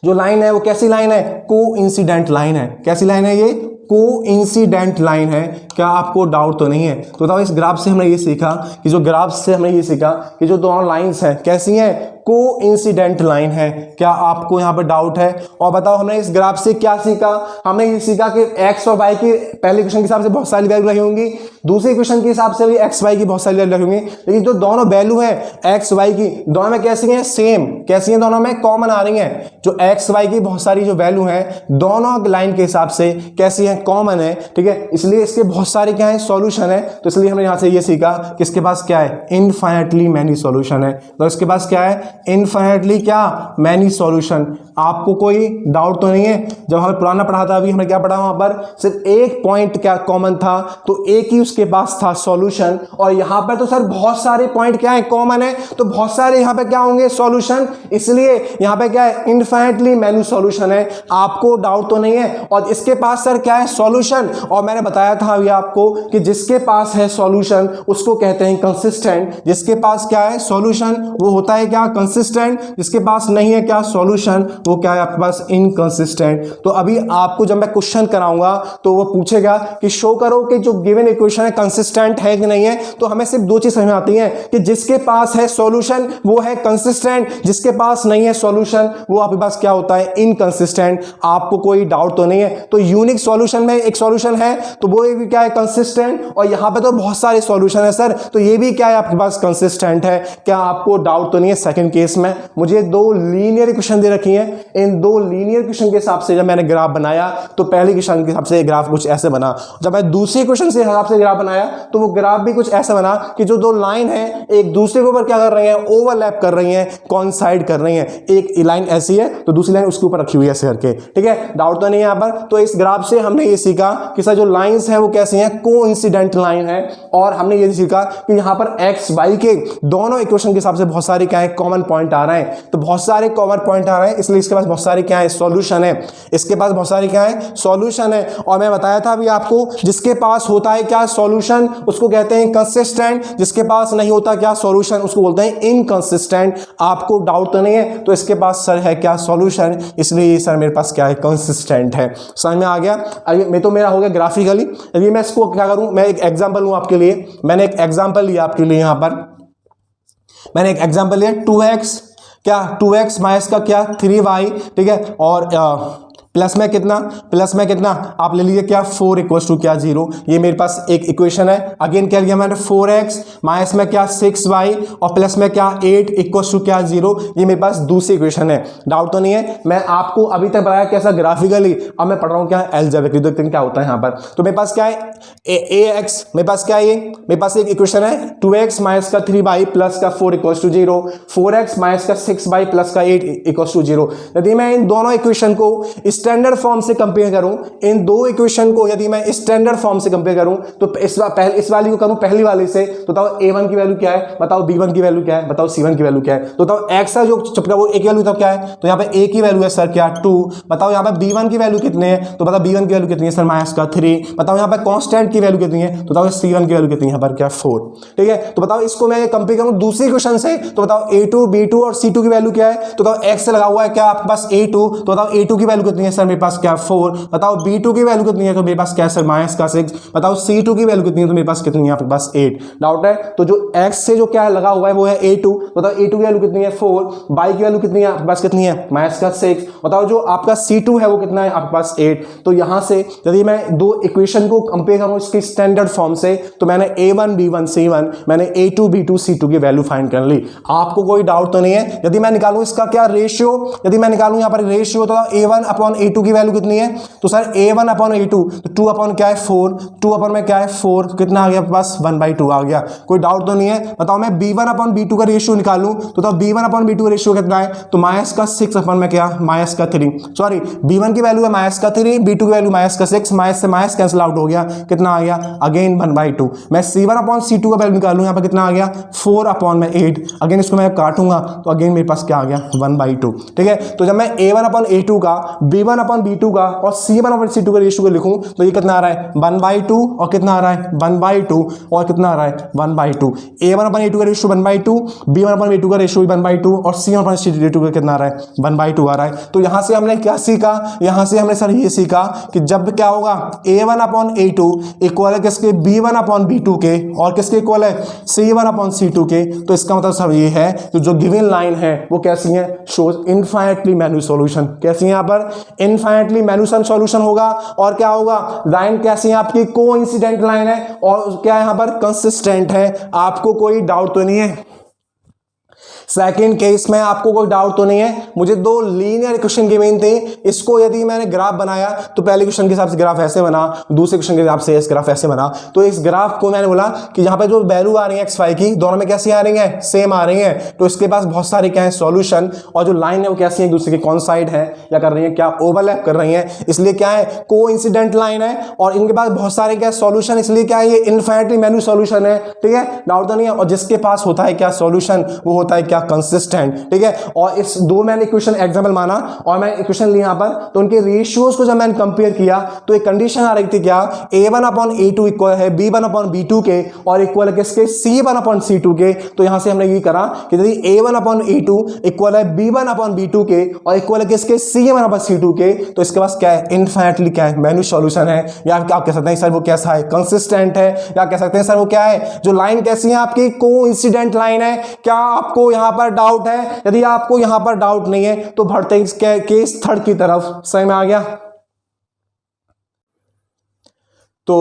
जो लाइन है वो कैसी लाइन है, कोइंसिडेंट लाइन है। कैसी लाइन है ये, कोइंसिडेंट लाइन है। क्या आपको डाउट तो नहीं है। तो बताओ इस ग्राफ से हमने ये सीखा कि जो ग्राफ से हमने ये सीखा कि जो दोनों लाइंस हैं कैसी हैं, कोइंसिडेंट लाइन है। क्या आपको यहां पर डाउट है। और बताओ हमने इस ग्राफ से क्या सीखा, हमने ये सीखा कि एक्स और वाई की पहले इक्वेशन के हिसाब से बहुत सारी वैल्यू रही होंगी, दूसरी इक्वेशन के हिसाब से भी एक्स वाई की बहुत सारी वैल्यू रही होंगी, लेकिन जो दोनों वैल्यू है एक्स वाई की, दोनों में कैसी हैं, सेम। कैसी हैं, दोनों में कॉमन आ रही हैं। जो एक्स वाई की बहुत सारी जो वैल्यू है दोनों लाइन के हिसाब से कैसी है, कॉमन है, ठीक है। इसलिए इसके बहुत सारे क्या है, सॉल्यूशन है। तो इसलिए हमने यहां से ये सीखा कि इसके पास क्या है, इनफाइनाइटली मैनी सॉल्यूशन है। तो इसके पास क्या है, इनफाइनाइटली क्या, मैनी सॉल्यूशन। आपको कोई डाउट तो नहीं है। जब हमें पुराना पढ़ा था, अभी हमने क्या पढ़ा, वहां पर सिर्फ एक पॉइंट क्या कॉमन था, तो एक ही उसके पास था सॉल्यूशन। और यहां पर तो सर बहुत सारे पॉइंट क्या है, कॉमन है, तो बहुत सारे यहां पे क्या होंगे, सॉल्यूशन। इसलिए यहां पे क्या है, इनफाइनाइटली मैनी सॉल्यूशन है। आपको डाउट तो नहीं है। और इसके पास सर क्या है, सॉल्यूशन। और मैंने बताया था अभी आपको कि जिसके पास है सॉल्यूशन उसको कहते हैं कंसिस्टेंट। जिसके पास क्या है, सॉल्यूशन, वो होता है क्या, कंसिस्टेंट। जिसके पास नहीं है क्या, सॉल्यूशन, वो क्या है आपके पास, इनकंसिस्टेंट। तो अभी आपको जब मैं क्वेश्चन कराऊंगा तो वो पूछेगा कि शो करो कि जो गिवन इक्वेशन है कंसिस्टेंट है कि नहीं है। तो हमें सिर्फ दो चीज समझ में आती है कि जिसके पास है सॉल्यूशन वो है कंसिस्टेंट, जिसके पास नहीं है सॉल्यूशन वो आपके पास क्या होता है, इनकंसिस्टेंट। आपको कोई डाउट तो नहीं है। तो यूनिक सॉल्यूशन में एक सॉल्यूशन है तो वो भी क्या है, कंसिस्टेंट। और यहां पे तो बहुत सारे सॉल्यूशन है सर, तो ये भी क्या है आपके पास, कंसिस्टेंट है। क्या आपको डाउट तो नहीं है। सेकंड केस में मुझे दो लीनियर इक्वेशन दे रखी हैं, इन दो लीनियर इक्वेशन के हिसाब से जब मैंने ग्राफ बनाया तो पहली इक्वेशन के हिसाब से ग्राफ कुछ ऐसे बना। जब मैं दूसरी इक्वेशन से हिसाब से ग्राफ बनाया तो वो ग्राफ भी कुछ ऐसा बना कि जो दो लाइन है एक दूसरे के ऊपर क्या कर रही हैं, ओवरलैप कर रही हैं, कॉइंसाइड कर रही हैं। एक लाइन ऐसी है तो दूसरी लाइन उसके ऊपर रखी हुई है ऐसे करके, ठीक है। डाउट तो नहीं है यहाँ पर। तो इस ग्राफ से हमने ये सीखा कि सर जो लाइंस हैं वो कैसी हैं, कोइंसिडेंट लाइन है। और हमने ये सीखा कि यहाँ पर एक्स वाई के दोनों इक्वेशन के हिसाब से बहुत सारे क्या है, कॉमन पॉइंट आ रहे हैं। तो बहुत सारे कॉमन पॉइंट आ रहे हैं, इसलिए इसके पास बहुत सारे क्या है, सॉल्यूशन है। इसके पास बहुत सारे क्या है, सॉल्यूशन है। और मैं बताया था अभी आपको, जिसके पास होता है क्या, सॉल्यूशन, उसको कहते हैं कंसिस्टेंट। जिसके पास नहीं होता क्या, सॉल्यूशन, उसको बोलते हैं इनकंसिस्टेंट। आपको डाउट तो नहीं है। तो इसके पास सर है क्या, सॉल्यूशन, इसलिए सर मेरे पास क्या है, कंसिस्टेंट है। समझ में आ गया। मैं तो मेरा हो गया ग्राफिकली। अभी मैं इसको क्या करूं, मैं एक एग्जांपल लूं आपके लिए। मैंने एक एग्जांपल लिया आपके लिए यहां पर मैंने एक एग्जांपल लिया 2x, क्या 2x माइनस का क्या 3y, ठीक है, और प्लस में कितना आप ले लीजिए क्या 4 इक्वल्स टू क्या 0। ये मेरे पास एक इक्वेशन है। अगेन क्या लिया मैंने 4x माइनस में क्या 6y और प्लस में क्या 8 इक्वल्स टू क्या 0। ये मेरे पास दूसरी इक्वेशन है। डाउट तो नहीं है? मैं आपको अभी तक बताया कैसा ग्राफिकली, अब मैं पढ़ रहा हूँ क्या अलजेब्रिकली। देखते हैं क्या होता है यहाँ पर। तो मेरे पास क्या है ax, मेरे पास क्या है ये, मेरे पास एक इक्वेशन है 2x माइनस का 3y प्लस का 4 इक्वल्स टू 0, 4x माइनस का 6y प्लस का 8 इक्वल्स टू 0। यदि मैं इन दोनों इक्वेशन को स्टैंडर्ड फॉर्म से कंपेयर करूं, इन दो इक्वेशन को यदि मैं स्टैंडर्ड फॉर्म से कंपेयर करूं, तो इस वाली को करूं पहली वाली से, तो बताओ a1 की वैल्यू क्या है, बताओ b1 की वैल्यू क्या है, बताओ c1 की वैल्यू क्या है। तो बताओ x का जो चुपका वो a की वैल्यू तो क्या है, तो यहाँ पे a की वैल्यू है सर क्या 2। बताओ यहाँ पे b1 की वैल्यू कितने है, तो बताओ b1 की वैल्यू कितनी है सर माइनस का 3। बताओ यहाँ पे कांस्टेंट की वैल्यू कितनी है, तो बताओ c1 की वैल्यू कितनी है यहाँ पर क्या 4। ठीक है, तो बताओ इसको मैं कंपेयर करूं दूसरी इक्वेशन से, तो बताओ a2 b2 और c2 की वैल्यू क्या है, तो बताओ x से लगा हुआ है क्या आपके पास a2, तो बताओ a2 की वैल्यू कितनी है सर मेरे पास क्या 4। बताओ b2 की वैल्यू कितनी है, तो मेरे पास क्या सर माइनस का 6। बताओ c2 की वैल्यू कितनी है, तो मेरे पास कितनी है आपके पास 8। डाउट है? तो जो x से जो क्या लगा हुआ है वो है a2। बताओ a2 की वैल्यू कितनी है 4, y की वैल्यू कितनी है आपके पास कितनी है माइनस का 6। बताओ जो आपका c2 है वो कितना है आपके पास 8। तो यहां से यदि मैं दो इक्वेशन को कंपेयर करूं इसके स्टैंडर्ड फॉर्म से, तो मैंने a1 b1 c1, मैंने a2 b2 c2 की वैल्यू फाइंड कर ली। आपको कोई डाउट तो नहीं है? यदि मैं निकालूं इसका क्या रेशियो, यदि मैं निकालूं यहां पर रेशियो, तो a1 अपॉन a2 की वैल्यू कितनी है, तो सर a1 अपॉन a2, तो 2 अपॉन क्या है 4, 2 अपॉन में क्या है 4, कितना आ गया आपके पास 1/2 आ गया। कोई डाउट तो नहीं है? बताओ मैं b1 अपॉन b2 का रेशियो निकालूं, तो b1 अपॉन b2 का रेशियो कितना है, तो माइनस का 6 अपॉन में क्या माइनस का 3, सॉरी b1 की वैल्यू है माइनस का 3, b2 की वैल्यू माइनस का 6, माइनस से माइनस कैंसिल आउट हो गया, कितना आ गया अगेन 1/2। मैं c1 अपॉन c2 का वैल्यू निकालूं, यहाँ पर कितना आ गया 4 अपॉन में 8, अगेन इसको मैं काटूंगा तो अगेन मेरे पास क्या आ गया 1/2। ठीक है, तो जब मैं a1 अपॉन a2 का, b1 अपॉन b2 का और c1 अपॉन c2 का रेशियो को लिखूं, तो ये कितना आ रहा है 1/2 और कितना आ रहा है 1/2 और कितना आ रहा है 1/2। a1 अपॉन a2 का रेशियो 1/2, b1 अपॉन b2 का रेशियो 1/2 और c1 अपॉन c2 का कितना आ रहा है 1/2 आ रहा है। तो यहां से हमने क्या सीखा, यहां से हमने सर ये सीखा कि जब क्या होगा a1 अपॉन a2 इक्वल है किसके b1 अपॉन b2 के, और किसके इक्वल है c1 अपॉन c2 के, तो इसका मतलब सर ये है तो जो गिवन लाइन है वो कैसी है, शोज इनफाइनाइटली मैन्यू सॉल्यूशन। कैसी है यहाँ पर इनफाइनाइटली मैन्यू सॉल्यूशन होगा। और क्या होगा लाइन कैसी है आपकी कोइंसिडेंट लाइन है, और क्या है यहाँ पर कंसिस्टेंट है। आपको कोई डाउट तो नहीं है? सेकंड केस में आपको कोई डाउट तो नहीं है? मुझे दो लीनियर इक्वेशन गिवन थे, इसको यदि मैंने ग्राफ बनाया तो पहले क्वेश्चन के हिसाब से ग्राफ ऐसे बना, दूसरे क्वेश्चन के हिसाब से इस ग्राफ ऐसे बना। तो इस ग्राफ को मैंने बोला कि यहाँ पे जो वैल्यू आ रही है एक्स वाई की, दोनों में कैसी आ रही है सेम आ रही है, तो इसके पास बहुत सारे क्या है सॉल्यूशन, और जो लाइन है वो कैसी है एक दूसरे के कॉन्साइड है या कर रही है क्या ओवरलैप कर रही है, इसलिए क्या है कोइंसिडेंट लाइन है, और इनके पास बहुत सारे क्या सॉल्यूशन, इसलिए क्या है ये इनफाइनाइटली मैन्यू सॉल्यूशन है। ठीक है, डाउट तो नहीं है? और जिसके पास होता है क्या सॉल्यूशन, वो होता है क्या कंसिस्टेंट। ठीक है, और इस दो मैंने इक्वेशन एग्जांपल माना और मैं इक्वेशन ली यहां पर, तो उनके रेशियोज को जब मैंने कंपेयर किया तो एक कंडीशन आ रही थी क्या a1 अपॉन a2 इक्वल है b1 अपॉन b2 के, और इक्वल है किसके c1 अपॉन c2 के। तो यहां से हमने ये करा कि यदि a1 अपॉन a2 इक्वल है b1 अपॉन b2 के, और इक्वल है किसके c1 अपॉन c2 के, तो इसके पास क्या है इनफाइनाइटली क्या है मैन्यू सॉल्यूशन है, या आप कह सकते हैं सर वो कैसा है कंसिस्टेंट है, या कह सकते हैं सर वो क्या है जो लाइन कैसी है आपकी कोइंसिडेंट लाइन है। क्या आपको यहां पर डाउट है? यदि आपको यहां पर डाउट नहीं है तो बढ़ते हैं केस थर्ड की तरफ। सही में आ गया? तो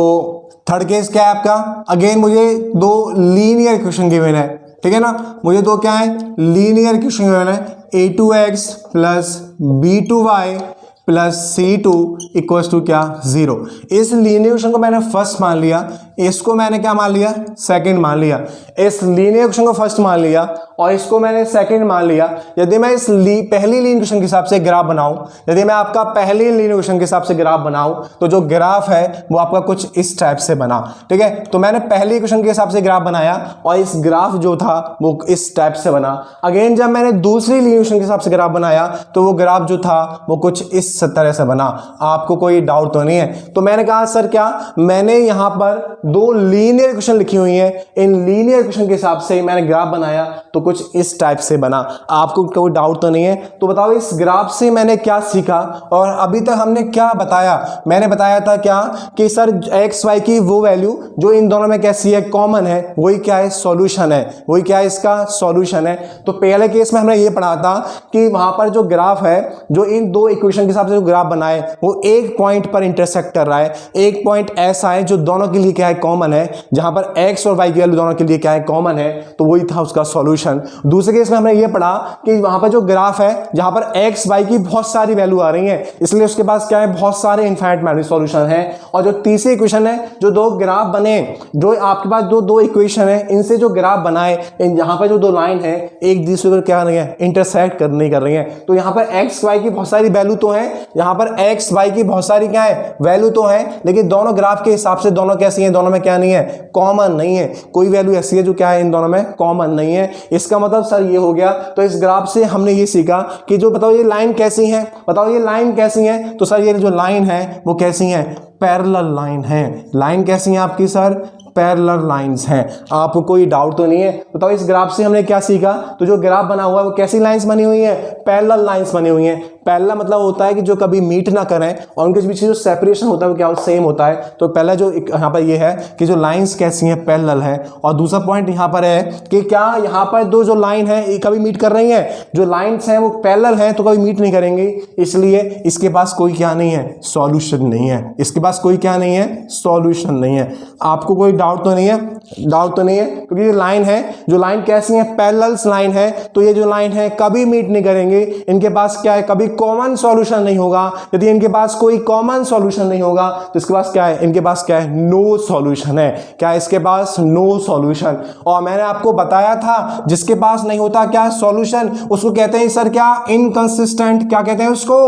थर्ड केस क्या है आपका, अगेन मुझे दो लीनियर इक्वेशन गिवन है। ठीक है ना, मुझे दो क्या है लीनियर इक्वेशन गिवन है, a2x plus b2y plus c2 equals to क्या 0। इस लीनियर इक्वेशन को मैंने फर्स्ट मान लिया, इसको मैंने क्या मान लिया सेकंड मान लिया। इस लीनियर इक्वेशन को फर्स्ट मान लिया और इसको मैंने सेकंड मान लिया। यदि मैं इस पहली लीनियर इक्वेशन के हिसाब से ग्राफ बनाऊं, यदि मैं आपका पहली लीनियर इक्वेशन के हिसाब से ग्राफ बनाऊं, तो जो ग्राफ है वो आपका कुछ इस टाइप से बना। ठीक है, तो मैंने पहली इक्वेशन के हिसाब से ग्राफ बनाया और इस ग्राफ जो था वो इस टाइप से बना। अगेन जब मैंने दूसरी लीनियर इक्वेशन के हिसाब से ग्राफ बनाया तो वो ग्राफ जो था वो कुछ इस इस तरह से बना। आपको कोई डाउट तो नहीं है? तो मैंने कहा सर क्या, मैंने यहाँ पर दो लीनियर इक्वेशन लिखी हुई है, इन लीनियर इक्वेशन के हिसाब से मैंने ग्राफ बनाया तो कुछ इस टाइप से बना। आपको कोई डाउट तो नहीं है? तो बताओ इस ग्राफ से मैंने क्या सीखा और अभी तक हमने क्या बताया? मैंने बताया था क्या कि सर एक्स वाई की वो वैल्यू जो इन दोनों में कैसी है, कॉमन है, वही क्या है, सॉल्यूशन है, वही क्या है, इसका सॉल्यूशन है। तो पहले केस में हमने ये पढ़ा था कि वहां पर जो ग्राफ है, जो इन दो इक्वेशन के हिसाब से जो ग्राफ बनाए वो एक पॉइंट पर इंटरसेक्ट कर रहा है, एक पॉइंट ऐसा है जो दोनों के लिए क्या है, कॉमन है, जहां पर एक्स और वाई की वैल्यू दोनों के लिए क्या है, कॉमन है, तो वही था उसका सॉल्यूशन। दूसरे केस में हमने ये पढ़ा कि वहां पर जो ग्राफ है जहां पर एक्स वाई की बहुत सारी वैल्यू आ रही है, इसलिए उसके पास क्या है, बहुत सारे इनफाइनाइट मैनी सॉल्यूशन है। और जो तीसरी इक्वेशन है, जो दो ग्राफ बने, जो आपके पास जो दो इक्वेशन है, इनसे जो ग्राफ बनाए, यहां पर जो दो लाइन है एक दूसरे को क्या नहीं है, इंटरसेक्ट नहीं कर रही है। तो यहां पर एक्स वाई की बहुत सारी वैल्यू तो है, यहां पर एक्स वाई की बहुत सारी क्या है, वैल्यू तो है, लेकिन दोनों ग्राफ के हिसाब से दोनों कैसी हैं, दोनों में क्या नहीं है, कॉमन नहीं है। कोई वैल्यू ऐसी है जो क्या है, इन दोनों में कॉमन नहीं है। इसका मतलब सर ये हो गया। तो इस ग्राफ से हमने ये सीखा कि जो बताओ ये लाइन कैसी है, बताओ ये लाइन कैसी है। तो सर ये जो लाइन है वो कैसी है, पैरेलल लाइन है। लाइन कैसी है आपकी सर, पैरेलल लाइंस हैं। आपको कोई डाउट तो नहीं है? बताओ इस ग्राफ से हमने क्या सीखा? तो जो ग्राफ बना हुआ है वो कैसी लाइंस बनी हुई है, पैरेलल लाइंस बनी हुई हैं। पैरेलल मतलब होता है कि जो कभी मीट ना करें और उनके बीच जो सेपरेशन होता है वो क्या सेम होता है। तो पहला जो यहाँ पर ये है कि जो लाइंस कैसी हैं, पैरेलल है। और दूसरा पॉइंट यहाँ पर है कि क्या यहाँ पर दो जो लाइन है ये कभी मीट कर रही है, जो लाइंस हैं वो पैरेलल हैं तो कभी मीट नहीं करेंगे, इसलिए इसके पास कोई क्या नहीं है, सॉल्यूशन नहीं है। इसके पास कोई क्या नहीं है, सॉल्यूशन नहीं है। आपको कोई डाउट तो नहीं है? डाउट तो नहीं है, क्योंकि ये लाइन है, जो लाइन कैसी है, पैरेलल्स लाइन है, तो ये जो लाइन है कभी मीट नहीं करेंगे। इनके पास क्या है, कभी कॉमन सॉल्यूशन नहीं होगा। यदि इनके पास कोई कॉमन सॉल्यूशन नहीं होगा तो इसके पास क्या है, इनके पास क्या है, नो सॉल्यूशन है। क्या है इसके पास, नो सॉल्यूशन। और मैंने आपको बताया था जिसके पास नहीं होता क्या सॉल्यूशन, उसको कहते हैं सर क्या, इनकंसिस्टेंट। क्या कहते हैं उसको,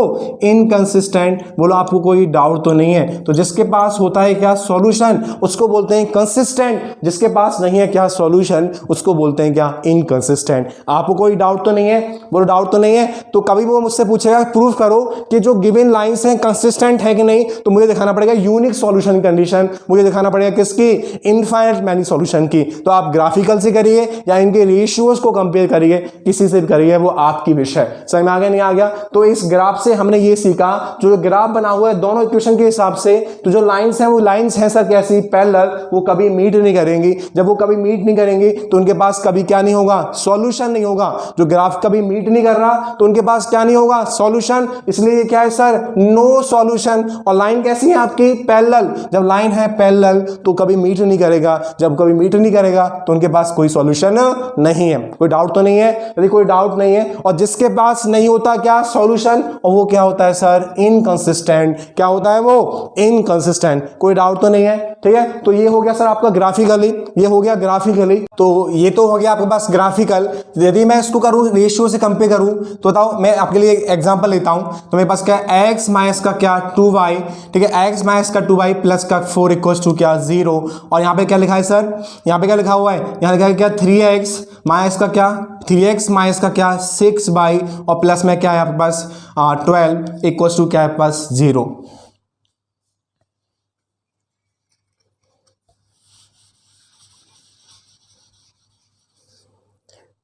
इनकंसिस्टेंट। बोलो आपको कोई डाउट तो नहीं है? तो जिसके पास होता है क्या, सॉल्यूशन, उसको बोलते हैं कंसिस्टेंट। जिसके पास नहीं है क्या सॉल्यूशन, उसको बोलते हैं क्या, इनकंसिस्टेंट। आपको कोई डाउट तो नहीं है? बोलो डाउट तो नहीं है। तो कभी वो मुझसे पूछेगा प्रूफ करो कि जो गिवन लाइंस हैं कंसिस्टेंट है कि नहीं, तो मुझे दिखाना पड़ेगा यूनिक सॉल्यूशन कंडीशन, मुझे दिखाना पड़ेगा किसकी, इनफाइनाइट मैनी सॉल्यूशन की। तो आप ग्राफिकल से करिए या इनके रेशियोज को कंपेयर करिए, किसी से भी करिए, वो आपकी विषय। समझ में आ गया, नहीं आ गया? तो इस ग्राफ से हमने ये सीखा, जो ग्राफ बना हुआ है दोनों इक्वेशन के हिसाब से, तो जो लाइंस हैं वो लाइंस हैं सर कैसी, पैरेलल, वो कभी मीट नहीं करेंगी। जब वो कभी मीट नहीं करेंगी तो उनके पास कभी क्या नहीं होगा, सॉल्यूशन नहीं होगा। जो ग्राफ कभी मीट नहीं कर रहा तो उनके पास क्या नहीं होगा, सॉल्यूशन। इसलिए क्या है सर, नो सॉल्यूशन। और लाइन कैसी है आपकी, पैरेलल। जब लाइन है पैरेलल तो कभी मीट नहीं करेगा, जब कभी मीट नहीं करेगा तो उनके पास कोई सॉल्यूशन नहीं है। कोई डाउट तो नहीं है? यदि कोई डाउट नहीं है, और जिसके पास नहीं होता क्या, सॉल्यूशन, और वो क्या होता है सर, इनकंसिस्टेंट। क्या होता है वो, इनकंसिस्टेंट। कोई डाउट तो नहीं है? ठीक है, तो ये हो गया सर आपका ग्राफिकली, ये हो गया ग्राफिकली। तो ये तो हो गया आपके पास ग्राफिकल। यदि मैं इसको करूं रेशियो से कंपेयर करूं तो बताओ, मैं आपके लिए एग्जांपल लेता हूं। तो मेरे पास क्या है, एक्स माइनस का क्या 2y, ठीक है, एक्स माइनस का 2y प्लस का 4 इक्वल्स टू क्या 0। और यहाँ पे क्या लिखा है सर, यहाँ पे क्या लिखा हुआ है, यहाँ लिखा है क्या 3x माइनस का क्या 3x माइनस का क्या 6y और प्लस में क्या है आपके पास 12 इक्वल्स टू क्या है पास 0।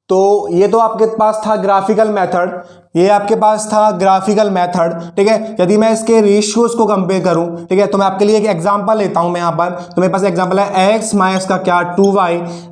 तो ये तो आपके पास था ग्राफिकल मेथड, ये आपके पास था ग्राफिकल मेथड। ठीक है, यदि मैं इसके रेशियोज को कंपेयर करूं, ठीक है, तो मैं आपके लिए एक एग्जांपल लेता हूं मैं यहाँ पर। तो मेरे पास एग्जांपल है एक्स माइनस का क्या 2y,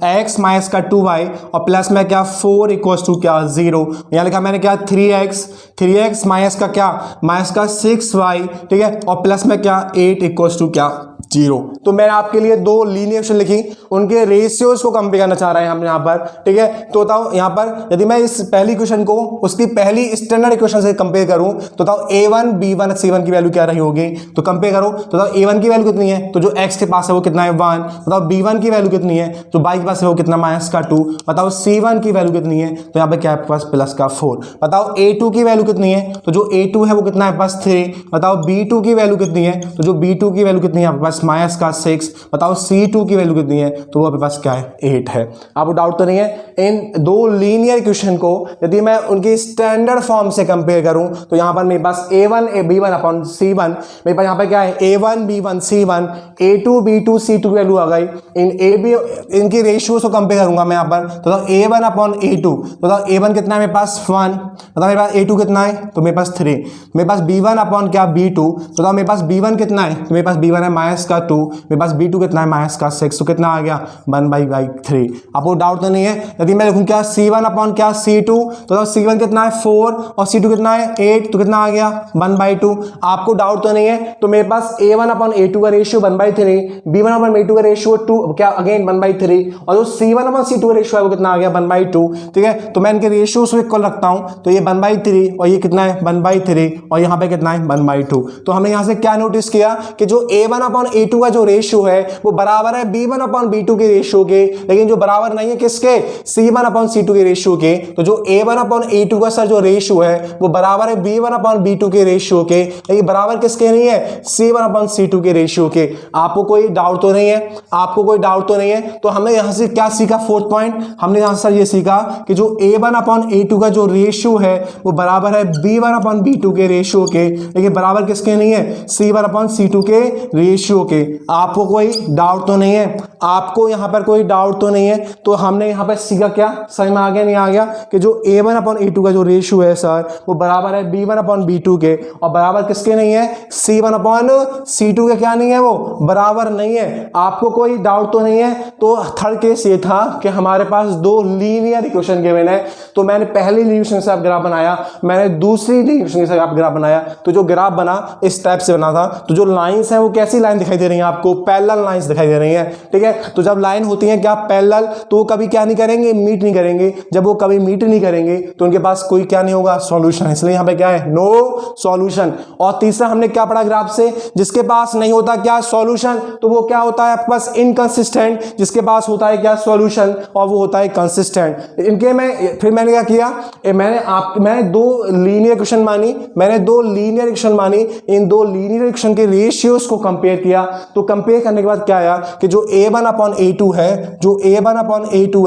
एक्स माइनस का 2y और प्लस में क्या 4 इक्वल्स टू क्या 0। यहाँ लिखा मैंने क्या 3x माइनस का क्या माइनस का 6y, ठीक है, और प्लस में क्या 8 इक्वल्स टू क्या 0। तो मैंने आपके लिए दो लीनियर इक्वेशन लिखी, उनके रेशियोज को कंपेयर करना चाह रहे हैं हम यहाँ पर। ठीक है, तो बताओ यहाँ पर यदि मैं इस पहली इक्वेशन को उसकी पहली स्टैंडर्ड इक्वेशन से कंपेयर करूं तो बताओ a1 b1 c1 की वैल्यू क्या रही होगी। तो कंपेयर करो, तो बताओ a1 की वैल्यू कितनी है, तो जो x के पास है वो कितना है 1। बताओ b1 की वैल्यू कितनी है, जो y के पास है वो कितना माइनस का 2। बताओ c1 की वैल्यू कितनी है, तो यहाँ पे क्या है पास प्लस का 4। बताओ a2 की वैल्यू कितनी है, तो जो a2 है वो कितना है पास 3। बताओ b2 की वैल्यू कितनी है, तो जो b2 की वैल्यू कितनी है आपके पास माइनस का 6, बताओ C2 की वैल्यू कितनी है, तो वो आपके पास क्या है 8 है। आपको डाउट तो नहीं है? इन दो लीनियर इक्वेशन को यदि मैं उनकी स्टैंडर्ड फॉर्म से कंपेयर करूं तो यहां पर मेरे पास A1 B1 अपॉन C1, मेरे पास यहां पर क्या है A1 B1 C1, A2 B2 C2 value आ गई। इन इनकी रेशियो को कंपेयर करूंगा मैं यहां पर, तो A1 अपॉन A2, तो A1 कितना है मेरे पास 1, बताओ मेरे पास A2 कितना है, तो मेरे पास 3, मेरे पास B1 अपॉन क्या B2, तो मेरे पास B1 कितना है, तो मेरे पास B1 है माइनस का 2, मेरे पास B2 कितना है माइनस का 6, तो कितना आ गया 1/3। आपको डाउट तो नहीं है? यदि मैं लिखूं क्या C1 अपॉन क्या C2, तो C1 कितना है 4 और C2 कितना है 8, तो कितना आ गया 1/2। आपको डाउट तो नहीं है? तो मेरे पास A1 अपॉन A2 का रेशियो 1/3, B1 अपॉन B2 का रेशियो 2 क्या अगेन 1/3, और जो C1 अपॉन C2 का रेशियो है वो कितना आ गया 1/2। ठीक है, तो मैं इनके रेशियो को इक्वल रखता हूं, तो ये 1/3 और ये कितना है 1/3 और यहाँ पे कितना है 1/2। तो हमने यहाँ से क्या नोटिस किया कि जो A1 अपॉन A2 का जो रेशियो है वो बराबर है B1 अपॉन B2 के रेशियो के, लेकिन जो बराबर नहीं है किसके, C1 अपॉन C2 के रेशियो के। तो जो A1 अपॉन A2 का सर जो रेशियो है वो बराबर है B1 अपॉन B2 के रेशियो के, लेकिन बराबर किसके नहीं है, C1 अपॉन C2 के रेशियो के। आपको कोई डाउट तो नहीं है? आपको कोई डाउट तो नहीं है? तो हमने यहां से क्या सीखा, फोर्थ पॉइंट हमने यहां से ये सीखा कि जो A1 अपॉन A2 का जो रेशियो है वो बराबर है B1 अपॉन B2 के रेशियो के, लेकिन बराबर किसके नहीं है, C1 अपॉन C2 के रेशियो के। आपको कोई डाउट तो नहीं है? आपको यहां पर कोई डाउट तो नहीं है? तो हमने यहां पर सीखा क्या, समझ में आ गया नहीं आ गया, कि जो A1 अपॉन A2 का जो रेशियो है सर वो बराबर है B1 अपॉन B2 के, और बराबर किसके नहीं है, C1 अपॉन C2 के क्या नहीं है, वो बराबर नहीं है। आपको कोई डाउट तो नहीं है? तो थर्ड केस ये था कि हमारे पास दो लीनियर इक्वेशन गिवन है, तो मैंने पहली लीनियर इक्वेशन से ग्राफ बनाया, मैंने दूसरी लीनियर इक्वेशन से ग्राफ बनाया, तो जो ग्राफ बना इस टाइप से बना था। तो जो लाइंस है वो कैसी लाइन दिखाई दे रही है आपको, पैरेलल लाइंस दिखाई दे रही है। ठीक है, तो जब लाइन होती है क्या पैरेलल, तो वो कभी क्या नहीं करेंगे, मीट नहीं करेंगे। जब वो कभी मीट नहीं करेंगे तो उनके पास कोई क्या नहीं होगा, सॉल्यूशन। इसलिए यहाँ पे क्या है, नो सॉल्यूशन। और तीसरा हमने क्या पढ़ा ग्राफ से, जिसके पास नहीं होता क्या सॉल्यूशन, तो वो क्या होता है आपके पास इनकंसिस्टेंट, जिसके पास होता है क्या सॉल्यूशन, और वो होता है कंसिस्टेंट। इनके में फिर मैंने क्या किया, मैंने दो लीनियर इक्वेशन मानी, इन दो लीनियर इक्वेशन के रेशियोज को कंपेयर किया। तो कंपेयर करने के बाद क्या आया कि जो A1 अपॉन A2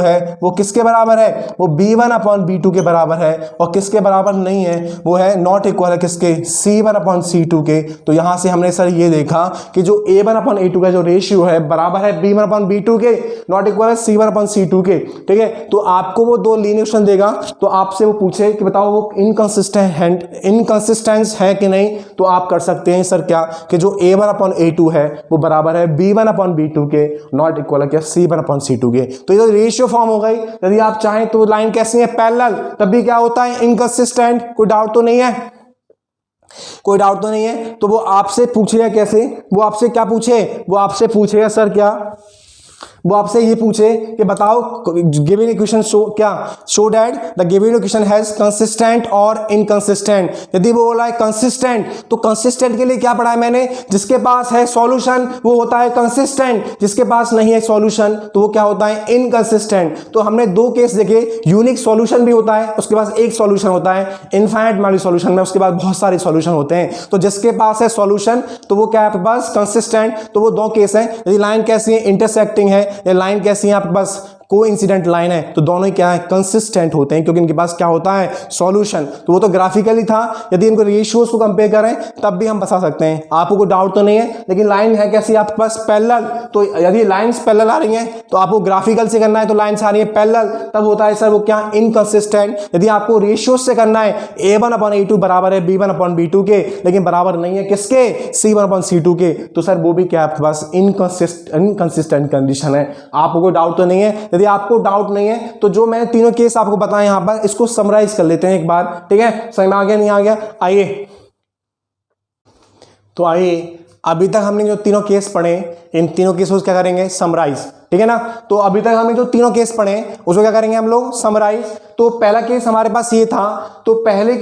है, वो किसके बराबर है, वो B1 अपॉन B2 के बराबर है, और किसके बराबर नहीं है, वो है नॉट इक्वल है किसके, C1 अपॉन C2 के। तो यहां से हमने सर ये देखा कि जो A1 अपॉन A2 का जो रेशियो है बराबर है B1 अपॉन B2 के, नॉट इक्वल है C1 अपॉन C2 के। ठीक है, तो आपको वो दो लीनियर इक्वेशन देगा, तो आपसे वो पूछे कि बताओ वो इनकंसिस्टेंस है कि नहीं, तो आप कर सकते हैं सर क्या, कि जो A1 अपॉन A2 है वो बराबर है B1 अपॉन B2 के, नॉट इक्वल है क्या C1 अपॉन C2 के। तो ये रेशियो फॉर्म हो गई। यदि आप चाहें तो लाइन कैसी है, पैरेलल, तब भी क्या होता है, इनकंसिस्टेंट। कोई डाउट तो नहीं है? कोई डाउट तो नहीं है? तो वो आपसे पूछेगा कैसे, वो आपसे क्या पूछे, वो आपसे पूछेगा सर क्या, वो आपसे ये पूछे कि बताओ given equation show that the given equation has consistent और इनकंसिस्टेंट। यदि वो बोला है कंसिस्टेंट, तो कंसिस्टेंट के लिए क्या पढ़ा है मैंने, जिसके पास है सॉल्यूशन वो होता है कंसिस्टेंट, जिसके पास नहीं है सॉल्यूशन तो वो क्या होता है, इनकंसिस्टेंट। तो हमने दो केस देखे, यूनिक सॉल्यूशन भी होता है, उसके पास एक सॉल्यूशन होता है, इनफाइनाइट मल्टी सॉल्यूशन में उसके पास बहुत सारे सॉल्यूशन होते हैं। तो जिसके पास है सॉल्यूशन तो वो क्या है आपके पास, कंसिस्टेंट। तो वो दो केस है। यदि लाइन कैसी है, इंटरसेक्टिंग है, या लाइन कैसी है आपके पास, कोइंसिडेंट लाइन है, तो दोनों ही क्या है, कंसिस्टेंट होते हैं, क्योंकि इनके पास क्या होता है, सॉल्यूशन। तो वो तो ग्राफिकली था, यदि इनको रेशियोज को कंपेयर करें तब भी हम बता सकते हैं। आपको कोई डाउट तो नहीं है? लेकिन लाइन है कैसी आपके पास, पैरेलल। तो यदि लाइंस पैरेलल आ रही हैं तो आपको ग्राफिकल से करना है, तो लाइन्स आ रही है पैरेलल, तब होता है सर वो क्या, इनकंसिस्टेंट। यदि आपको रेशियोज से करना है, A1 अपॉन A2 बराबर है B1 अपॉन B2 के, लेकिन बराबर नहीं है किसके, C1 अपॉन C2 के, तो सर वो भी क्या आपके पास इनकंसिस्टेंट कंडीशन है। आपको कोई डाउट तो नहीं है? यदि आपको डाउट नहीं है तो जो मैंने तीनों केस आपको बताए यहां पर, इसको समराइज कर लेते हैं एक बार। ठीक है, समझ में आ गया नहीं आ गया? आइए, तो आइए अभी तक हमने जो तीनों केस पढ़े इन तीनों केस को क्या करेंगे, समराइज, ठीक है ना। तो अभी तक हमें जो तीनों केस पढ़े उसको क्या करेंगे हम लोग, समराइज। तो पहला केस हमारे पास ये था, तो पहले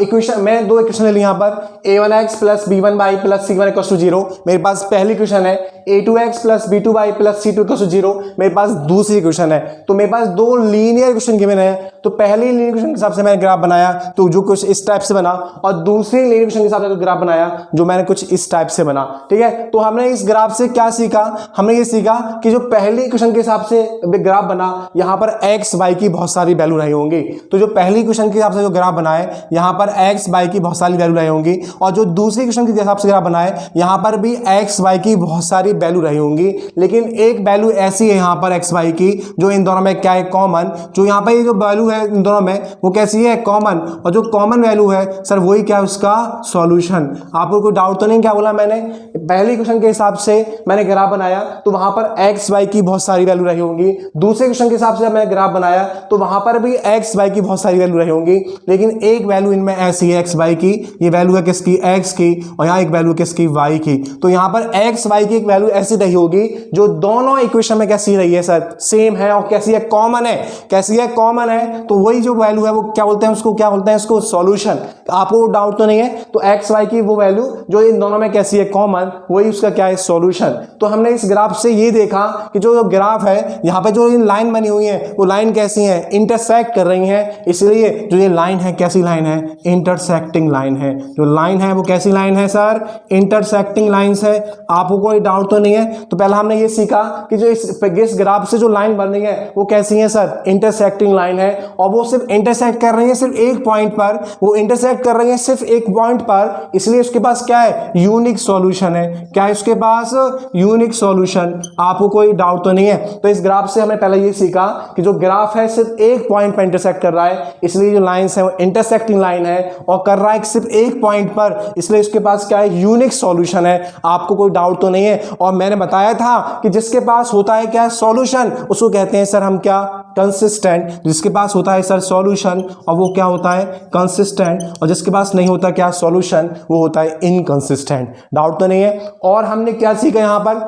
इक्वेशन मैं दो इक्वेशन ले ली यहाँ पर, a1x plus b1y plus c1 equal to 0, मेरे पास पहली इक्वेशन है। a2x plus b2y plus c2 equal to 0, मेरे पास दूसरी इक्वेशन है। तो मेरे पास दो लीनियर इक्वेशन गिवन है, तो पहली लीनियर इक्वेशन के हिसाब से मैंने ग्राफ बनाया तो जो कुछ इस टाइप से बना, और दूसरी लीनियर इक्वेशन के हिसाब से ग्राफ बनाया जो मैंने कुछ इस टाइप से बना, ठीक है। तो हमने इस ग्राफ से क्या सीखा, हमने ये सीखा कि जो पहली इक्वेशन के हिसाब से ग्राफ बना, यहाँ पर x y की बहुत सारी वैल्यू रही होंगी। तो जो पहली इक्वेशन के हिसाब से जो ग्राफ बनाए यहाँ पर x y की बहुत सारी वैल्यू रही होंगी, और जो दूसरी इक्वेशन के हिसाब से ग्राफ बनाए यहाँ पर भी x y की बहुत सारी वैल्यू रही होंगी, लेकिन एक वैल्यू ऐसी है यहाँ पर x y की जो इन दोनों में क्या है, कॉमन। जो यहाँ पर ये जो वैल्यू है इन दोनों में वो कैसी है, कॉमन, और जो कॉमन वैल्यू है सर वही क्या है, उसका सॉल्यूशन। आपको कोई डाउट तो नहीं, क्या बोला मैंने, पहली इक्वेशन के हिसाब से मैंने ग्राफ बनाया तो वहां पर x y की बहुत सारी वैल्यू रही होंगी, दूसरे इक्वेशन के हिसाब से मैंने ग्राफ बनाया तो वहां पर भी x y की बहुत सारी वैल्यू रही होंगी, लेकिन एक वैल्यू इनमें ऐसी है x y की, ये वैल्यू है किसकी, x की, और यहाँ एक वैल्यू किसकी, y की। तो यहाँ पर x y की एक वैल्यू ऐसी रही होगी जो दोनों इक्वेशन में कैसी रही है सर, सेम है, और कैसी है, कॉमन है। कैसी है, कॉमन है। तो वही जो वैल्यू है वो क्या बोलते हैं, उसको क्या बोलते हैं, उसको सॉल्यूशन। आपको डाउट तो नहीं है, तो x y की वो वैल्यू जो इन दोनों में कैसी है, कॉमन, वही उसका क्या है, सॉल्यूशन। तो हमने इस ग्राफ से ये देखा कि जो ग्राफ है यहाँ पे जो इन लाइन बनी हुई है वो लाइन कैसी है, इंटरसेक्ट कर रही है, इसलिए जो ये लाइन है कैसी लाइन है, इंटरसेक्टिंग लाइन है। जो लाइन है वो कैसी लाइन है सर, इंटरसेक्टिंग लाइंस है। आपको कोई डाउट तो नहीं है। तो पहला हमने ये सीखा कि जो इस ग्राफ से जो लाइन बन रही है वो कैसी है सर, इंटरसेक्टिंग लाइन है, और वो सिर्फ इंटरसेक्ट कर रही है सिर्फ एक पॉइंट पर, वो इंटरसेक्ट कर रही है सिर्फ एक पॉइंट पर, इसलिए उसके पास क्या है, यूनिक सॉल्यूशन है। क्या है उसके पास, यूनिक सॉल्यूशन। आपको कोई डाउट तो नहीं है। तो इस ग्राफ से हमने पहले ये सीखा कि जो ग्राफ है सिर्फ एक पॉइंट पर इंटरसेक्ट कर रहा है, इसलिए जो लाइंस है वो इंटरसेक्टिंग लाइन है, और कर रहा है सिर्फ एक पॉइंट पर, इसलिए इसके पास क्या है, यूनिक सॉल्यूशन है। आपको कोई डाउट तो नहीं है। और मैंने बताया था कि जिसके पास होता है क्या, सॉल्यूशन, उसको कहते हैं सर हम क्या, कंसिस्टेंट। जिसके पास होता है सर सॉल्यूशन और वो क्या होता है, कंसिस्टेंट, और जिसके पास नहीं होता क्या, सॉल्यूशन, वो होता है इनकंसिस्टेंट। डाउट तो नहीं है। और हमने क्या सीखा यहाँ पर,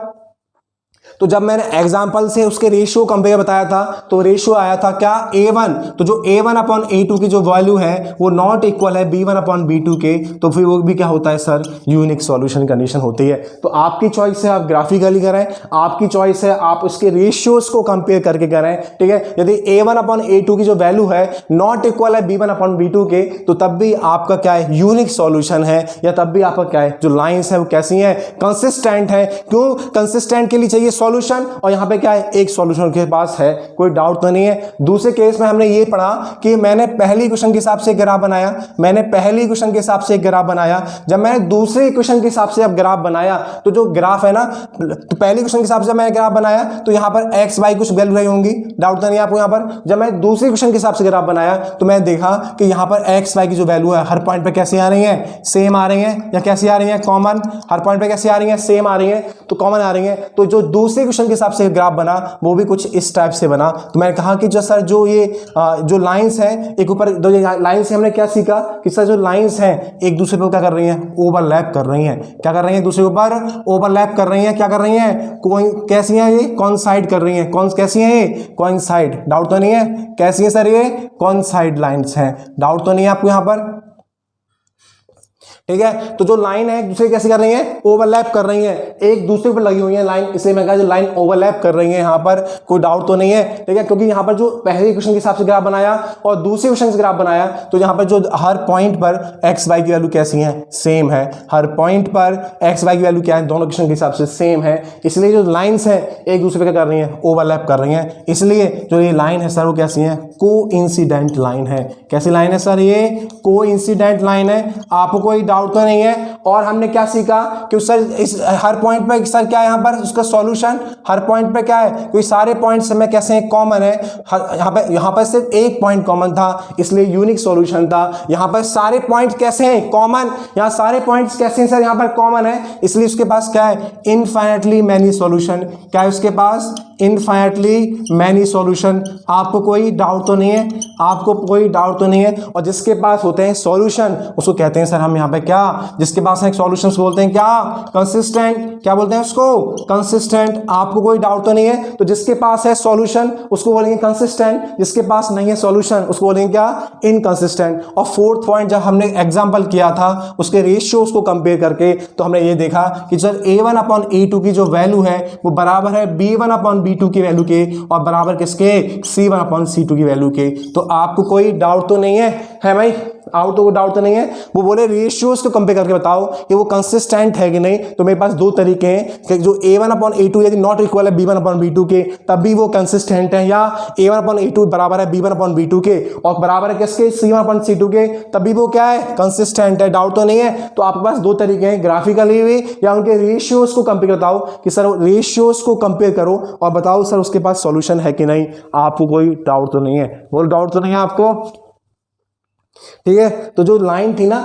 तो जब मैंने एग्जाम्पल से उसके रेशियो कंपेयर बताया था तो रेशियो आया था क्या, a1। तो जो a1 अपॉन a2 की जो वैल्यू है वो नॉट इक्वल है b1 अपॉन b2 के, तो फिर वो भी क्या होता है सर, यूनिक सॉल्यूशन कंडीशन होती है। तो आपकी चॉइस है, आप ग्राफिकली करें, आपकी चॉइस है, आप उसके रेशियोज को कंपेयर करके करें, ठीक है। यदि a1 अपॉन a2 की जो वैल्यू है नॉट इक्वल है b1 अपॉन b2 के, तो तब भी आपका क्या है, यूनिक सॉल्यूशन है, या तब भी आपका क्या है, जो लाइंस है वो कैसी है, कंसिस्टेंट है। क्यों कंसिस्टेंट के लिए चाहिए सॉल्यूशन, और यहां पे क्या है, एक सॉल्यूशन के पास है, कोई डाउट तो नहीं है। दूसरे केस में हमने ये पढ़ा कि मैंने पहली इक्वेशन के हिसाब से ग्राफ बनाया, मैंने पहली इक्वेशन के हिसाब से ग्राफ बनाया, जब मैंने दूसरी इक्वेशन के हिसाब से अब ग्राफ बनाया तो जो ग्राफ है ना, तो पहली इक्वेशन के हिसाब से मैंने ग्राफ बनाया तो यहां पर एक्स वाई कुछ वैल्यू रही होंगी, डाउट तो नहीं आपको। यहां पर जब मैं दूसरी इक्वेशन के हिसाब से ग्राफ बनाया तो मैंने देखा कि यहां पर एक्स वाई की जो वैल्यू है हर पॉइंट पे कैसे आ रही है, सेम आ रही है, या कैसी आ रही है, कॉमन। हर पॉइंट पे कैसे आ रही है, सेम आ रही है, तो कॉमन आ रही है। तो जो दूसरी इक्वेशन के हिसाब से ग्राफ बना वो भी कुछ इस टाइप से बना। तो मैंने कहा कि जो सर जो ये जो लाइंस हैं, एक ऊपर दो लाइंस से हमने क्या सीखा कि सर जो लाइंस हैं एक दूसरे पर क्या कर रही हैं, ओवरलैप कर रही हैं। क्या कर रही हैं, दूसरे के ऊपर ओवरलैप कर रही हैं। क्या कर रही हैं, कैसी हैं ये, कॉइंसाइड कर रही हैं। कैसी हैं ये, कॉइंसाइड। डाउट तो नहीं है, कैसी है सर ये, कॉइंसाइड लाइंस हैं। डाउट तो नहीं है आपको यहाँ पर, ठीक है। तो जो लाइन है एक दूसरे कैसे कर रही है, ओवरलैप कर रही है, एक दूसरे पर लगी हुई है लाइन, इसलिए मैं कहा जो लाइन ओवरलैप कर रही है यहाँ पर, कोई डाउट तो नहीं है, ठीक है। क्योंकि यहाँ पर जो पहले इक्वेशन के हिसाब से ग्राफ बनाया और दूसरे इक्वेशन से ग्राफ बनाया तो यहाँ पर जो हर पॉइंट पर एक्स वाई की वैल्यू कैसी है, सेम है। हर पॉइंट पर एक्स वाई की वैल्यू क्या है, दोनों इक्वेशन के हिसाब से सेम है, इसलिए जो लाइन्स है एक दूसरे पर क्या कर रही है, ओवरलैप कर रही है। इसलिए जो ये लाइन है सर वो कैसी है, कोइंसिडेंट लाइन है। कैसी लाइन है सर, ये कोइंसिडेंट लाइन है। आपको कोई डाउट तो नहीं है। और हमने क्या सीखा कि सर इस हर पॉइंट पे सर क्या है यहाँ पर उसका सॉल्यूशन, हर पॉइंट पे क्या है, क्योंकि सारे पॉइंट्स में कैसे हैं, कॉमन है। यहाँ पर सिर्फ एक पॉइंट कॉमन था इसलिए यूनिक सॉल्यूशन था। यहाँ पर सारे पॉइंट्स कैसे हैं, कॉमन। यहाँ सारे पॉइंट्स कैसे हैं सर, यहाँ पर कॉमन है, इसलिए उसके पास क्या है, इनफाइनाइटली मैनी सॉल्यूशन। क्या है उसके पास, इनफाइनाइटली मैनी सॉल्यूशन। आपको कोई डाउट तो नहीं है, आपको कोई डाउट तो नहीं है। और जिसके पास होते हैं सॉल्यूशन उसको कहते हैं सर हम यहाँ पे क्या, जिसके पास एक सॉल्यूशन उसको बोलते हैं क्या, कंसिस्टेंट। क्या बोलते हैं उसको, कंसिस्टेंट। आपको कोई डाउट तो नहीं है? तो जिसके पास है सॉल्यूशन उसको बोलेंगे कंसिस्टेंट, जिसके पास नहीं है सॉल्यूशन उसको बोलेंगे क्या, इनकंसिस्टेंट। और फोर्थ पॉइंट, जब हमने एग्जांपल किया था उसके रेशियोज को कंपेयर करके, तो हमने ये देखा कि जब a1/a2 की जो वैल्यू है वो बराबर है b1/b2 की वैल्यू के, और बराबर किसके, c1/c2 की वैल्यू के। तो आपको कोई डाउट तो नहीं है भाई? डाउट तो नहीं है? वो बोले रेशियोज को कंपेयर करके बताओ कि वो कंसिस्टेंट है कि नहीं। तो मेरे पास दो तरीके हैं कि जो a1/a2 यदि नॉट इक्वल है b1/b2 के तब भी वो कंसिस्टेंट है, या a1/a2 बराबर है b1/b2 के और बराबर है किसके, c1/c2 के, तब भी वो क्या है, कंसिस्टेंट है। डाउट तो नहीं है? तो आपके पास दो तरीके हैं, ग्राफिकली भी या उनके रेशियोज को कंपेयर बताओ कि सर रेशियोज को कंपेयर करो और बताओ सर उसके पास सॉल्यूशन है कि नहीं। आपको कोई डाउट तो नहीं है? बोलो डाउट तो नहीं है आपको? ठीक है। तो जो लाइन थी ना,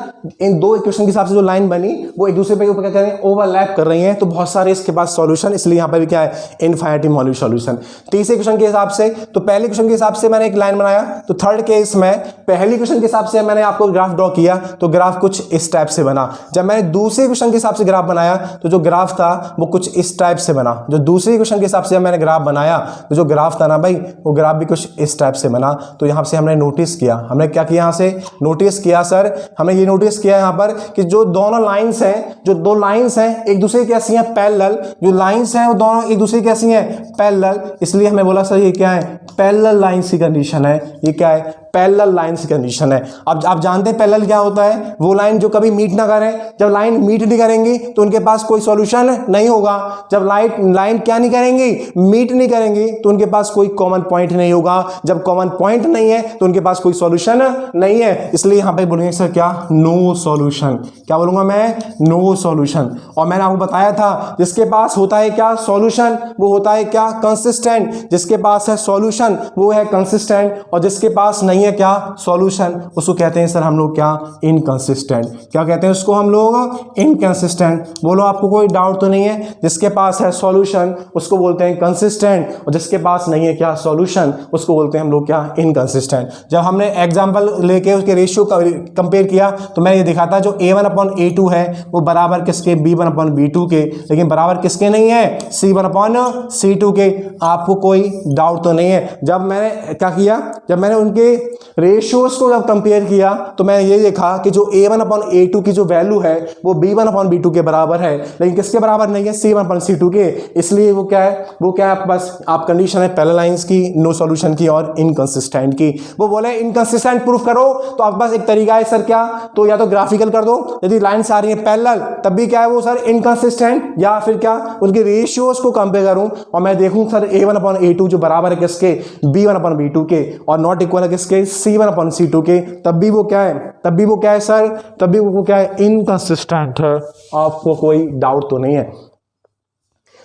इन दो इक्वेशन के हिसाब से जो लाइन बनी वो एक दूसरे पे क्या कर रही है, ओवरलैप कर रही हैं। तो बहुत सारे इसके पास सॉल्यूशन, इसलिए यहां पर भी क्या है, इनफाइनिटी सॉल्यूशन। तीसरे क्वेश्चन के हिसाब से, तो पहले क्वेश्चन के हिसाब से मैंने एक लाइन बनाया, तो थर्ड केस में पहली क्वेश्चन के हिसाब से मैंने आपको ग्राफ ड्रॉ किया, तो ग्राफ कुछ इस टाइप से बना। जब मैंने दूसरे क्वेश्चन के हिसाब से ग्राफ बनाया तो जो ग्राफ था वो कुछ इस टाइप से बना। जो दूसरे क्वेश्चन के हिसाब से मैंने ग्राफ बनाया तो जो ग्राफ था ना भाई, वो ग्राफ भी कुछ इस टाइप से बना। तो यहां से हमने नोटिस किया, हमने क्या किया, यहां से नोटिस किया सर, हमने ये नोटिस किया यहां पर कि जो दोनों लाइंस हैं, जो दो लाइंस हैं एक दूसरे की कैसी हैं, पैरेलल। जो लाइंस हैं वो दोनों एक दूसरे की कैसी हैं, पैरेलल। इसलिए हमें बोला सर ये क्या है, पैरेलल लाइंस की कंडीशन है। ये क्या है, पैरेलल लाइंस की कंडीशन है। अब आप जानते हैं पैरेलल क्या होता है, वो लाइन जो कभी मीट ना करें। जब लाइन मीट नहीं करेंगी तो उनके पास कोई सॉल्यूशन नहीं होगा। जब लाइन क्या नहीं करेंगी, मीट नहीं करेंगी, तो उनके पास कोई कॉमन पॉइंट नहीं होगा। जब कॉमन पॉइंट नहीं है तो उनके पास कोई सॉल्यूशन नहीं है। इसलिए यहां पे बोलेंगे सर क्या, नो सॉल्यूशन। क्या बोलूंगा मैं, नो सॉल्यूशन। और मैंने आपको बताया था जिसके पास होता है क्या, सॉल्यूशन, वो होता है क्या, कंसिस्टेंट। जिसके पास है सॉल्यूशन वो है कंसिस्टेंट, और जिसके पास नहीं है क्या, सॉल्यूशन, उसको कहते हैं सर हम लोग क्या, इनकंसिस्टेंट। क्या कहते हैं उसको हम लोग, इनकंसिस्टेंट। बोलो आपको कोई डाउट तो नहीं है? जिसके पास है सॉल्यूशन उसको बोलते हैं कंसिस्टेंट, और जिसके पास नहीं है क्या, सॉल्यूशन, उसको बोलते हैं हम लोग क्या, इनकंसिस्टेंट। जब हमने एग्जांपल लेके उसके रेशियो कंपेयर किया तो मैं ये दिखाता जो a1/a2 है वो बराबर किसके, b1/b2 के, लेकिन बराबर किसके नहीं है, c1/c2 के। आपको कोई डाउट तो नहीं है? जब मैंने क्या किया, जब मैंने उनके रेशियोज को जब कंपेयर किया तो मैं ये देखा कि जो a1/a2 की जो वैल्यू है वो b1/b2 के बराबर है, लेकिन किसके बराबर नहीं है, c1/c2 के। इसलिए वो क्या है, वो क्या है, बस आप कंडीशन है पैरेलल लाइंस की, नो सॉल्यूशन की और इनकंसिस्टेंट की। वो बोले इनकंसिस्टेंट प्रूफ करो, तो आपके पास एक तरीका है सर क्या, तो या तो ग्राफिकल कर दो, यदि लाइन्स आ रही है पैरेलल तब भी क्या है वो सर इनकंसिस्टेंट, या फिर क्या उनके रेशियोज को कंपेयर करूं और मैं देखूं सर a1/a2 जो बराबर है किसके, b1/b2 के, और नॉट इक्वल है किसके, c1/c2 के, तब भी वो क्या है, तब भी वो क्या है सर, तब भी वो क्या है, इनकंसिस्टेंट है। आपको कोई डाउट तो नहीं है?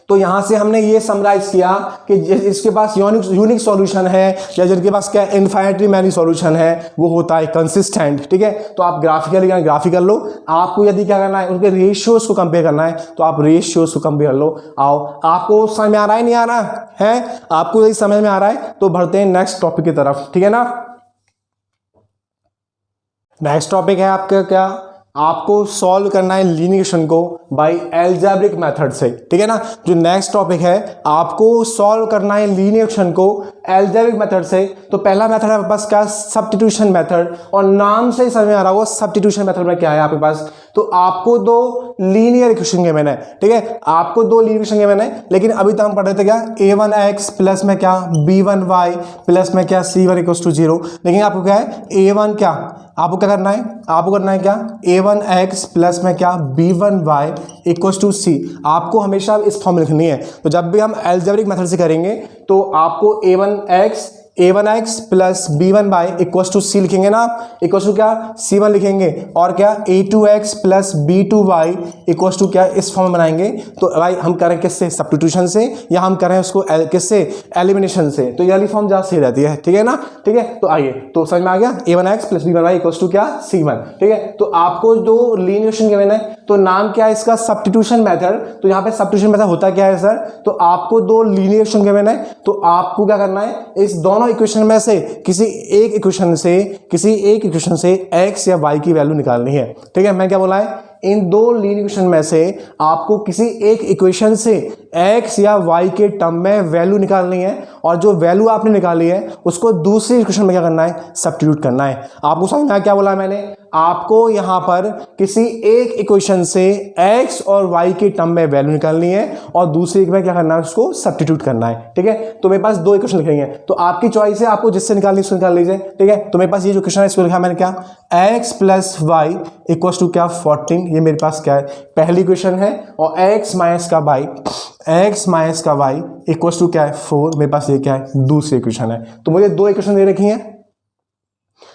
तो यहां से हमने ये समराइज किया कि इसके पास यूनिक सॉल्यूशन है, या जिनके पास क्या इनफाइनिटली मैनी सॉल्यूशन है, वो होता है कंसिस्टेंट। ठीक है, तो आप ग्राफिकल लो। आपको यदि क्या करना है, उनके रेशियोज को कंपेयर करना है तो आप रेशियोज को कंपेयर लो। आओ, आपको समझ में आ रहा है, नहीं आ रहा है? आपको यदि समझ में आ रहा है तो बढ़ते हैं नेक्स्ट टॉपिक की तरफ। ठीक है ना, नेक्स्ट टॉपिक है आपका क्या, आपको सॉल्व करना है लीनियर इक्वेशन को बाय एल्जेब्रिक मेथड से। ठीक है ना, जो नेक्स्ट टॉपिक है आपको सॉल्व करना है लीनियर इक्वेशन को एल्जेब्रिक मेथड से। तो पहला मेथड है बस क्या, सब्स्टिट्यूशन मेथड, और नाम से ही समझ में आ रहा होगा सब्स्टिट्यूशन मेथड में क्या है आपके पास। तो आपको दो लीनियर इक्वेशन गिवन है, ठीक है, आपको दो लीनियर इक्वेशन गिवन है, लेकिन अभी तक हम पढ़ रहे थे क्या, a1x प्लस में क्या b1y प्लस में क्या c1 = 0। लेकिन आपको क्या है, a1 क्या, आपको क्या करना है, आपको करना है क्या, a1x प्लस में क्या b1y = c। आपको हमेशा इस फॉर्म में लिखनी है। तो जब भी हम एल्जेब्रिक मेथड से करेंगे तो आपको a1x प्लस b1y = c लिखेंगे ना, इक्वल टू क्या, c1 लिखेंगे, और क्या a2x प्लस b2y = क्या, इस फॉर्म में बनाएंगे। तो भाई हम करें किससे, सब्स्टिट्यूशन से, या हम करें उसको किससे, एलिमिनेशन से। तो ये वाली फॉर्म ज़्यादा सही रहती है। ठीक है ना, ठीक है, तो आइए, तो समझ में आ गया, a1x प्लस b1y = क्या, c1। ठीक है, तो आपको जो लीनियर इक्वेशन गिवन है तो नाम क्या है इसका, सब्स्टिट्यूशन मेथड। तो यहाँ पे सब्स्टिट्यूशन मेथड होता क्या है सर, तो आपको दो लीनियर इक्वेशन गिवन है तो आपको क्या करना है, इस दोनों इक्वेशन में से किसी एक इक्वेशन से x या y की वैल्यू निकालनी है। ठीक है, मैं क्या बोला है, इन दो लीनियर इक्वेशन में से आपको किसी एक इक्वेशन से x या y के टर्म में वैल्यू निकालनी है, और जो वैल्यू आपने निकाली है उसको दूसरी इक्वेशन में क्या करना है, सब्स्टिट्यूट करना है। आपको समझ में आया क्या बोला मैंने, आपको यहां पर किसी एक इक्वेशन से x और y के टर्म में वैल्यू निकालनी है और दूसरी में क्या करना है, उसको सब्स्टिट्यूट करना है। ठीक है, तो मेरे पास दो इक्वेशन लिखेंगे, तो आपकी चॉइस है, आपको जिससे निकालनी उसको निकाल लीजिए। ठीक है, तो मेरे पास ये जो इक्वेशन है इसको लिखा मैंने क्या, x plus Y equal to क्या 14, ये मेरे पास क्या है, पहली इक्वेशन है, और x माइनस का y इक्वल टू क्या है 4, मेरे पास ये क्या है, दूसरी इक्वेशन है। तो मुझे दो इक्वेशन दे रखी हैं।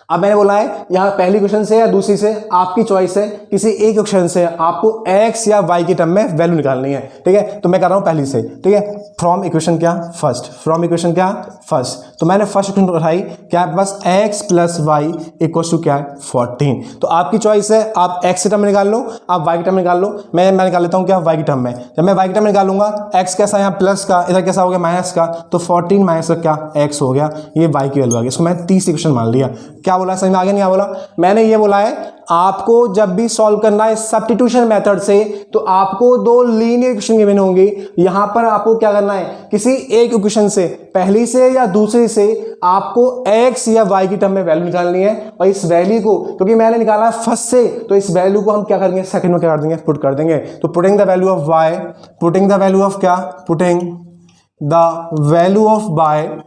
अब मैंने बोला है यहां पहली क्वेश्चन से या दूसरी से, आपकी चॉइस है, किसी एक क्वेश्चन से आपको x या y के टर्म में वैल्यू निकालनी है। ठीक है, तो मैं कर रहा हूं पहली से। ठीक है, फ्रॉम इक्वेशन क्या फर्स्ट, तो मैंने फर्स्ट इक्वेशन उठाई क्या, बस x plus Y equal to क्या है 14। तो आपकी चॉइस है, आप x के टर्म में निकाल लो, आप y के टर्म में निकाल लो। मैं निकाल लेता हूं क्या, y के टर्म में। जब मैं y के टर्म में निकालूंगा, x कैसा यहाँ प्लस का, इधर कैसा हो गया माइनस का, तो 14 माइनस का क्या x हो गया, ये y की वैल्यू आ गई। इसको मैं तीसरी इक्वेशन मान लिया। क्या बोला, समझ में आगे नहीं आ बोला, मैंने ये बोला है आपको जब भी सॉल्व करना है सब्स्टिट्यूशन मेथड से, तो आपको दो लीनियर इक्वेशन गिवन होंगी। यहां पर आपको क्या करना है, किसी एक इक्वेशन से, पहली से या दूसरी से, आपको x या y की टर्म में वैल्यू निकालनी है, और इस वैल्यू को, क्योंकि मैंने निकाला है फर्स्ट से, तो इस वैल्यू को हम क्या करेंगे, सेकंड में क्या कर देंगे, पुट कर देंगे। तो putting the value of y, putting the value of क्या, putting the value of y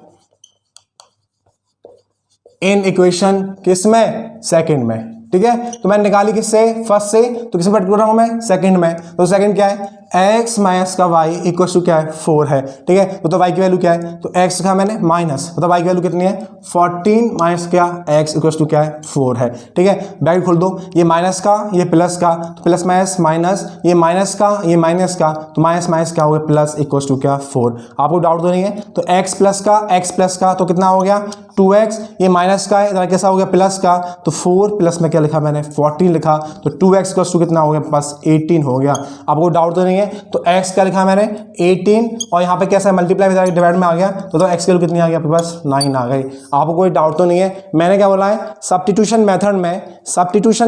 in equation किसमें, सेकंड में। ठीक है, तो मैंने निकाली किससे, फर्स्ट से, तो किसमें पट कर रहा हूं मैं, सेकंड में। तो सेकंड क्या है, x माइनस का y इक्वल टू क्या है 4 है। ठीक है, तो y की वैल्यू क्या है, तो x का मैंने माइनस, मतलब y की वैल्यू कितनी है 14 माइनस क्या, x इक्वल टू क्या है 4 है। ठीक है, ब्रैकेट खोल दो, ये माइनस का ये प्लस का, तो प्लस माइनस माइनस, ये माइनस का ये माइनस का, तो माइनस माइनस क्या हो गया प्लस इक्वल टू क्या 4। आपको डाउट तो नहीं है, तो x प्लस का तो कितना हो गया 2x, ये माइनस का है, इधर कैसा हो गया प्लस का, तो 4 प्लस में क्या लिखा मैंने 14 लिखा, तो 2x इक्वल टू कितना हो गया पास 18 हो गया। आपको डाउट तो नहीं है, तो x क्या लिखा मैंने 18, और यहाँ पे कैसा मल्टीप्लाई डिवाइड में आ गया, तो x की वैल्यू कितनी आ गई आपके पास 9 आ गई। आपको कोई डाउट तो नहीं है, मैंने क्या बोला है, सब्स्टिट्यूशन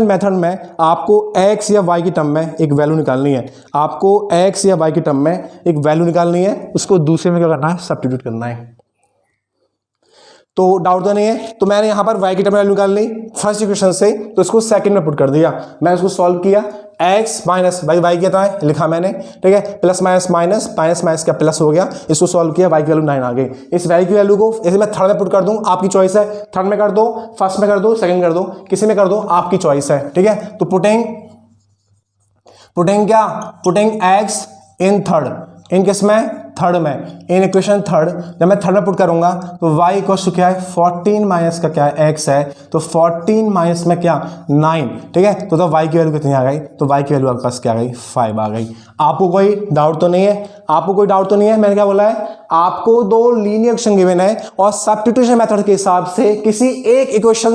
मेथड में आपको x या y की टर्म में एक वैल्यू निकालनी है, आपको x या y की टर्म में एक वैल्यू निकालनी है, उसको दूसरे में क्या करना है, सब्स्टिट्यूट करना है। तो डाउट तो नहीं है, तो मैंने यहां पर y की टर्म वैल्यू निकाल ली फर्स्ट इक्वेशन से, तो इसको सेकंड में पुट कर दिया, मैं इसको सॉल्व किया, x माइनस y कितना है लिखा मैंने। ठीक है, plus minus minus minus minus का प्लस हो गया, इसको सॉल्व किया, y की वैल्यू 9 आ गई। इस y की वैल्यू को ऐसे मैं थर्ड में पुट कर दूं, आपकी चॉइस है, थर्ड में कर दो, फर्स्ट में कर दो, सेकंड कर दो, किसी में कर दो, आपकी चॉइस है। ठीक है, तो पुटिंग x इन थर्ड, इन किस में, थर्ड में, इन इक्वेशन थर्ड, जब मैं थर्ड में पुट करूंगा तो y इक्वल टू क्या है 14 माइनस का क्या है x है, तो 14 माइनस में क्या 9। ठीक है, तो y की वैल्यू कितनी आ गई, तो y की वैल्यू आपके पास क्या आ गई 5 आ गई। आपको कोई डाउट तो नहीं है, मैंने क्या बोला है, आपको दो लीनियर इक्वेशन गिवन है, और सब्स्टिट्यूशन मेथड के हिसाब से किसी एक इक्वेशन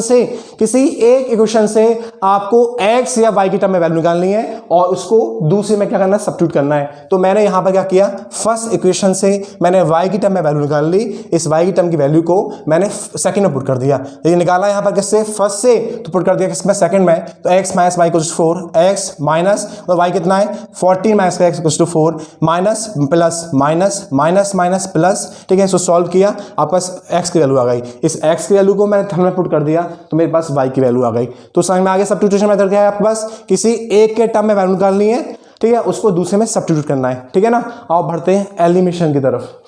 से आपको x या y की टर्म में वैल्यू निकालनी है, और उसको दूसरे में क्या करना है, सब्स्टिट्यूट करना है। तो मैंने यहां पर क्या किया, फर्स्ट इक्वेशन से मैंने y की टर्म में वैल्यू निकाल ली, इस y की टर्म की वैल्यू को मैंने सेकंड में पुट कर दिया। ये निकाला यहां पर किससे, फर्स्ट से, तो पुट कर दिया किसमें, सेकंड में, तो x minus y equals 4, x minus तो y कितना है 14 माइनस का x equals to 4, minus plus minus minus minus plus. ठीक है, इसको सॉल्व किया, आपके पास x की वैल्यू आ गई, इस x की वैल्यू को मैंने थर्ड में पुट कर दिया, तो मेरे पास y की वैल्यू आ गई। तो समझ में आगे सब्स्टिट्यूशन मेथड क्या है, आपके पास किसी एक के टर्म में वैल्यू निकालनी है, ठीक है, उसको दूसरे में सब्स्टिट्यूट करना है। ठीक है ना, आओ बढ़ते हैं एलिमिनेशन की तरफ।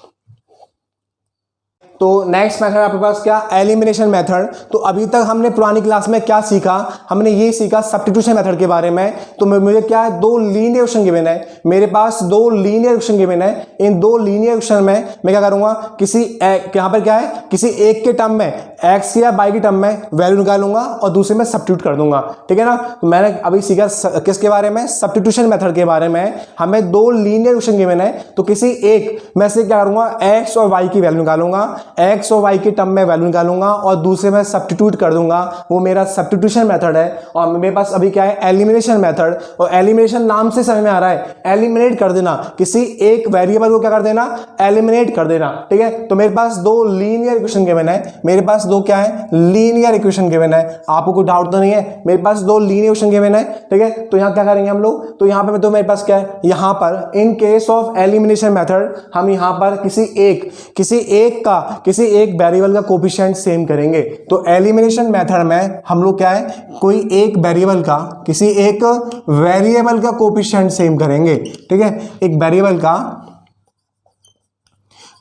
तो नेक्स्ट मेथड आपके पास क्या, एलिमिनेशन मेथड। तो अभी तक हमने पुरानी क्लास में क्या सीखा, हमने ये सीखा सब्स्टिट्यूशन मेथड के बारे में। तो मुझे क्या है, दो लीनियर इक्वेशन गिवन है, मेरे पास दो लीनियर इक्वेशन गिवन है, इन दो लीनियर इक्वेशन में मैं क्या करूंगा, किसी यहां पर क्या है, किसी एक के टर्म में x या y की टर्म में वैल्यू निकालूंगा और दूसरे में सब्स्टिट्यूट कर दूंगा। ठीक है ना, तो मैंने अभी सीखा किसके बारे में, सब्स्टिट्यूशन मेथड के बारे में। हमें दो लीनियर इक्वेशन गिवन है, तो किसी एक में से क्या करूंगा, x और y की वैल्यू निकालूंगा, एक्स और वाई के टर्म में वैल्यू निकालूंगा और दूसरे में सब्स्टिट्यूट कर दूंगा, वो मेरा सब्स्टिट्यूशन मेथड है। और मेरे पास अभी क्या है, एलिमिनेशन मेथड। और एलिमिनेशन नाम से समझ में आ रहा है, एलिमिनेट कर देना, किसी एक वेरिएबल को क्या कर देना, एलिमिनेट कर देना, ठीक है। तो मेरे पास दो लीनियर इक्वेशन गिवन है, मेरे पास दो क्या है, लीनियर इक्वेशन गिवन है। आपको कोई डाउट तो नहीं है, मेरे पास दो लीनियर इक्वेशन गिवन है, ठीक है। तो यहाँ क्या करेंगे हम लोग, तो यहाँ पे तो मेरे पास क्या है, यहाँ पर in case of elimination method हम यहाँ पर किसी एक वेरिएबल का कोफिशिएंट सेम करेंगे। तो एलिमिनेशन मेथड में हम लोग क्या है, कोई एक वेरिएबल का, किसी एक वेरिएबल का कोफिशिएंट सेम करेंगे, ठीक है। एक वेरिएबल का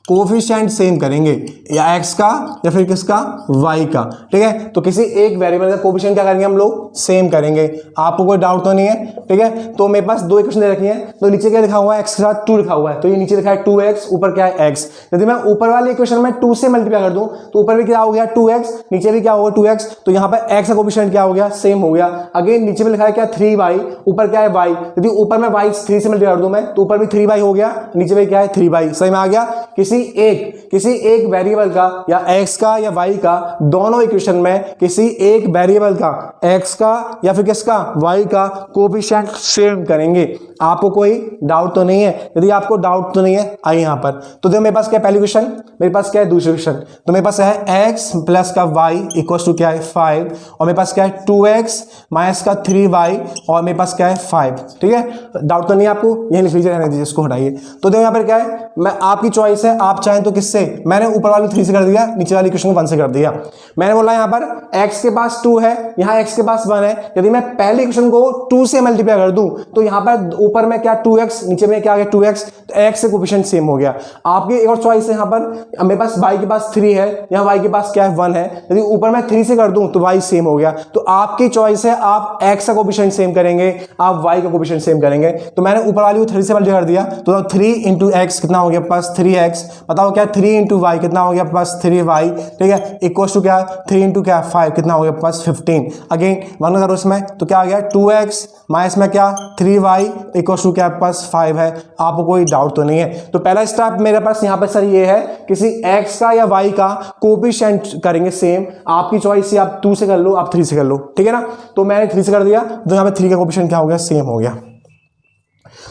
कोफिशिएंट सेम करेंगे, या x का या फिर किसका, y का, ठीक है। तो किसी एक वेरिएबल का कोफिशिएंट क्या करेंगे हम लोग, सेम करेंगे। आपको कोई डाउट तो नहीं है, ठीक है। तो मेरे पास दो इक्वेशन दे रखी हैं, तो नीचे क्या लिखा हुआ है, x के साथ 2 लिखा हुआ है, तो ये नीचे लिखा है 2x, ऊपर क्या है x। यदि मैं ऊपर वाली इक्वेशन में 2 से मल्टीप्लाई कर दूं तो ऊपर भी क्या हो गया 2x, नीचे भी क्या होगा 2x, तो यहाँ पर x का कोफिशिएंट क्या हो गया, सेम हो गया। अगेन नीचे में लिखा है क्या 3y, ऊपर क्या है y, यदि ऊपर में y 3 से मल्टीप्लाई कर दूं मैं तो ऊपर भी 3y हो गया, नीचे में क्या है 3y। सही में आ गया। किसी एक वेरिएबल का या x का या y का, दोनों इक्वेशन में किसी एक वेरिएबल का x का या फिर किसका, y का कोफिशिएंट सेम करेंगे। आपको कोई डाउट तो नहीं है? यदि आपको डाउट तो नहीं है, आइए यहां पर। तो देखो मेरे पास क्या है पहली क्वेश्चन, मेरे पास क्या है दूसरी क्वेश्चन। तो मेरे पास है x प्लस का y इक्वल टू क्या है 5, और मेरे पास क्या है 2x माइनस का 3y, और मेरे पास क्या है 5, ठीक है। डाउट तो नहीं है आपको, यही लिख लीजिए, रहने दीजिए, इसको हटाइए। तो देखो यहाँ पर क्या है, मैं आपकी चॉइस है, आप चाहें तो किससे, मैंने ऊपर वाली 3 से कर दिया, नीचे वाली क्वेश्चन को 1 से कर दिया। मैंने बोला यहाँ पर x के पास 2 है, यहाँ x के पास 1 है, यदि मैं पहली क्वेश्चन को 2 से मल्टीप्लाई कर दूं तो यहाँ पर ऊपर में क्या 2x, नीचे में क्या आ गया 2x, तो x से कोफिशिएंट सेम हो गया। आपकी एक और चॉइस है यहाँ पर, मेरे पास y के पास 3 है, यहाँ y के पास क्या है 1 है, यदि ऊपर में 3 से कर दूं तो y सेम हो गया। तो आपकी चॉइस है, आप x का कोफिशिएंट सेम करेंगे, आप y का कोफिशिएंट सेम करेंगे। तो मैंने ऊपर वाली को 3 से मल्टीप्लाई कर दिया, तो 3 इंटू एक्स कितना हो गया पास 3x, बताओ क्या 3 इंटू वाई कितना हो गया पास 3y, ठीक है, इक्वल टू क्या 3 इंटू क्या 5 कितना हो गया पास 15। अगेन वन करो इसमें तो क्या आ गया 2x माइनस में क्या 3y इक्वल टू क्या पास 5 है। आपको कोई डाउट तो नहीं है? तो पहला स्टेप मेरे पास यहाँ पर सर ये है, किसी x का या y का कोफिशिएंट करेंगे सेम। आपकी चॉइस है, आप 2 से कर लो, आप 3 से कर लो, ठीक है ना। तो मैंने 3 से कर दिया, तो यहाँ पे 3 का कोफिशिएंट क्या हो गया, सेम हो गया।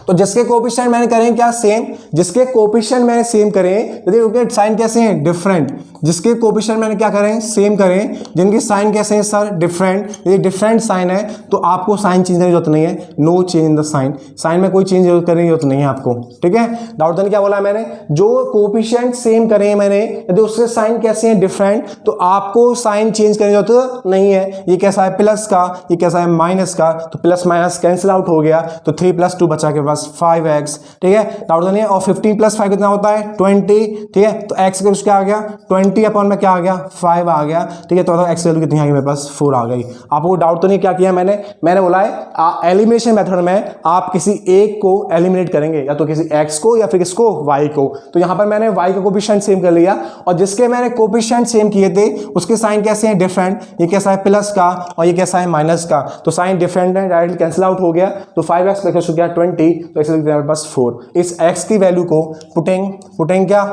तो जिसके कोफिशिएंट मैंने करें क्या सेम, जिसके कोफिशिएंट मैंने सेम करें, यदि उनके साइन कैसे हैं डिफरेंट, जिसके कोफिशिएंट मैंने क्या करें सेम करें, जिनके साइन कैसे हैं सर डिफरेंट, यदि डिफरेंट साइन है तो आपको साइन चेंज करने की जरूरत नहीं है, no change in the sign, sign में कोई चेंज करने की जरूरत नहीं है आपको, ठीक है। डाउट नहीं क्या बोला मैंने, जो कोफिशिएंट सेम करें मैंने, यदि उसके साइन कैसे हैं डिफरेंट तो आपको साइन चेंज करने की जरूरत नहीं है। ये कैसा है प्लस का, ये कैसा है माइनस का, तो प्लस माइनस कैंसिल आउट हो गया, तो 3 + 2 बचा के पास 5x, ठीक है। डाउट नहीं है। और 15 + 5 कितना होता है 20, ठीक है। तो x का क्या आ गया 20 अपॉन में क्या आ गया 5 आ गया, ठीक है। तो x की वैल्यू कितनी आ गई मेरे पास 4 आ गई। आपको डाउट तो नहीं क्या किया मैंने बोला है एलिमिनेशन मेथड में आप किसी एक को एलिमिनेट करेंगे, या तो किसी x को या फिर किसको y को। तो यहां पर मैंने y का कोफिशिएंट सेम कर लिया, और जिसके मैंने कोफिशिएंट सेम किए थे उसके साइन कैसे हैं डिफरेंट, ये कैसा है प्लस का और ये कैसा है माइनस का, तो साइन डिफरेंट है, डायरेक्टली कैंसिल आउट हो गया। तो 5x प्लस क्या 20, तो x मेरे पास 4। इस x की वैल्यू को पुटिंग क्या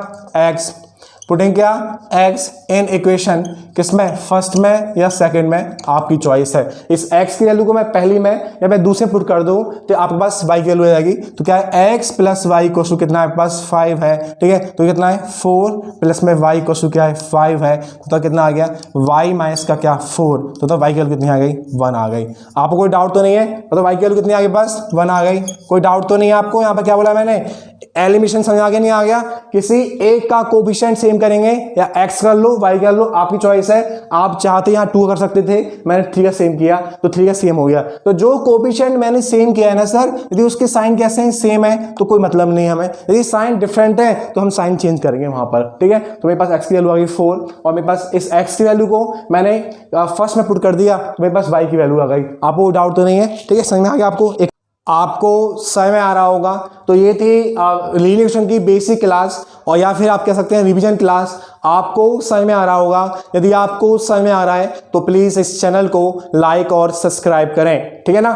x इन इक्वेशन किसमें, फर्स्ट में या सेकंड में, आपकी चॉइस है। इस x की वैल्यू को मैं पहली में या मैं दूसरे पुट कर दूं तो आपके पास y की वैल्यू आ जाएगी। तो क्या है x प्लस y को कितना है पास 5 है, ठीक है। तो कितना है 4 प्लस में y को क्या है 5 है, तो कितना आ गया y माइनस का क्या 4, तो y की वैल्यू कितनी आ गई 1 आ गई। आपको कोई डाउट तो नहीं है, तो y की वैल्यू कितनी आ गई बस 1 आ गई। कोई डाउट तो नहीं है आपको? यहाँ पर क्या बोला मैंने, एलिमिनेशन समझ आ गया नहीं आ गया, किसी एक का कोफिशिएंट सेम करेंगे, या x कर लो y कर लो, आपकी चॉइस है। आप चाहते यहाँ 2 कर सकते थे, मैंने 3 का सेम किया तो 3 का सेम हो गया। तो जो कोफिशिएंट मैंने सेम किया है ना सर, यदि उसके साइन कैसे हैं सेम है तो कोई मतलब नहीं हमें, यदि साइन डिफरेंट है तो हम साइन चेंज करेंगे वहां पर, ठीक है। तो मेरे पास x की वैल्यू आ गई 4, और मेरे पास इस x की वैल्यू को मैंने फर्स्ट में पुट कर दिया, तो मेरे पास y की वैल्यू आ गई। आपको डाउट तो नहीं है, ठीक है, समझ में आ गया आपको समझ में आ रहा होगा। तो ये थी लीनियर इक्वेशन की बेसिक क्लास, और या फिर आप कह सकते हैं रिवीजन क्लास। आपको समझ में आ रहा होगा, यदि आपको समझ में आ रहा है तो प्लीज इस चैनल को लाइक और सब्सक्राइब करें, ठीक है ना।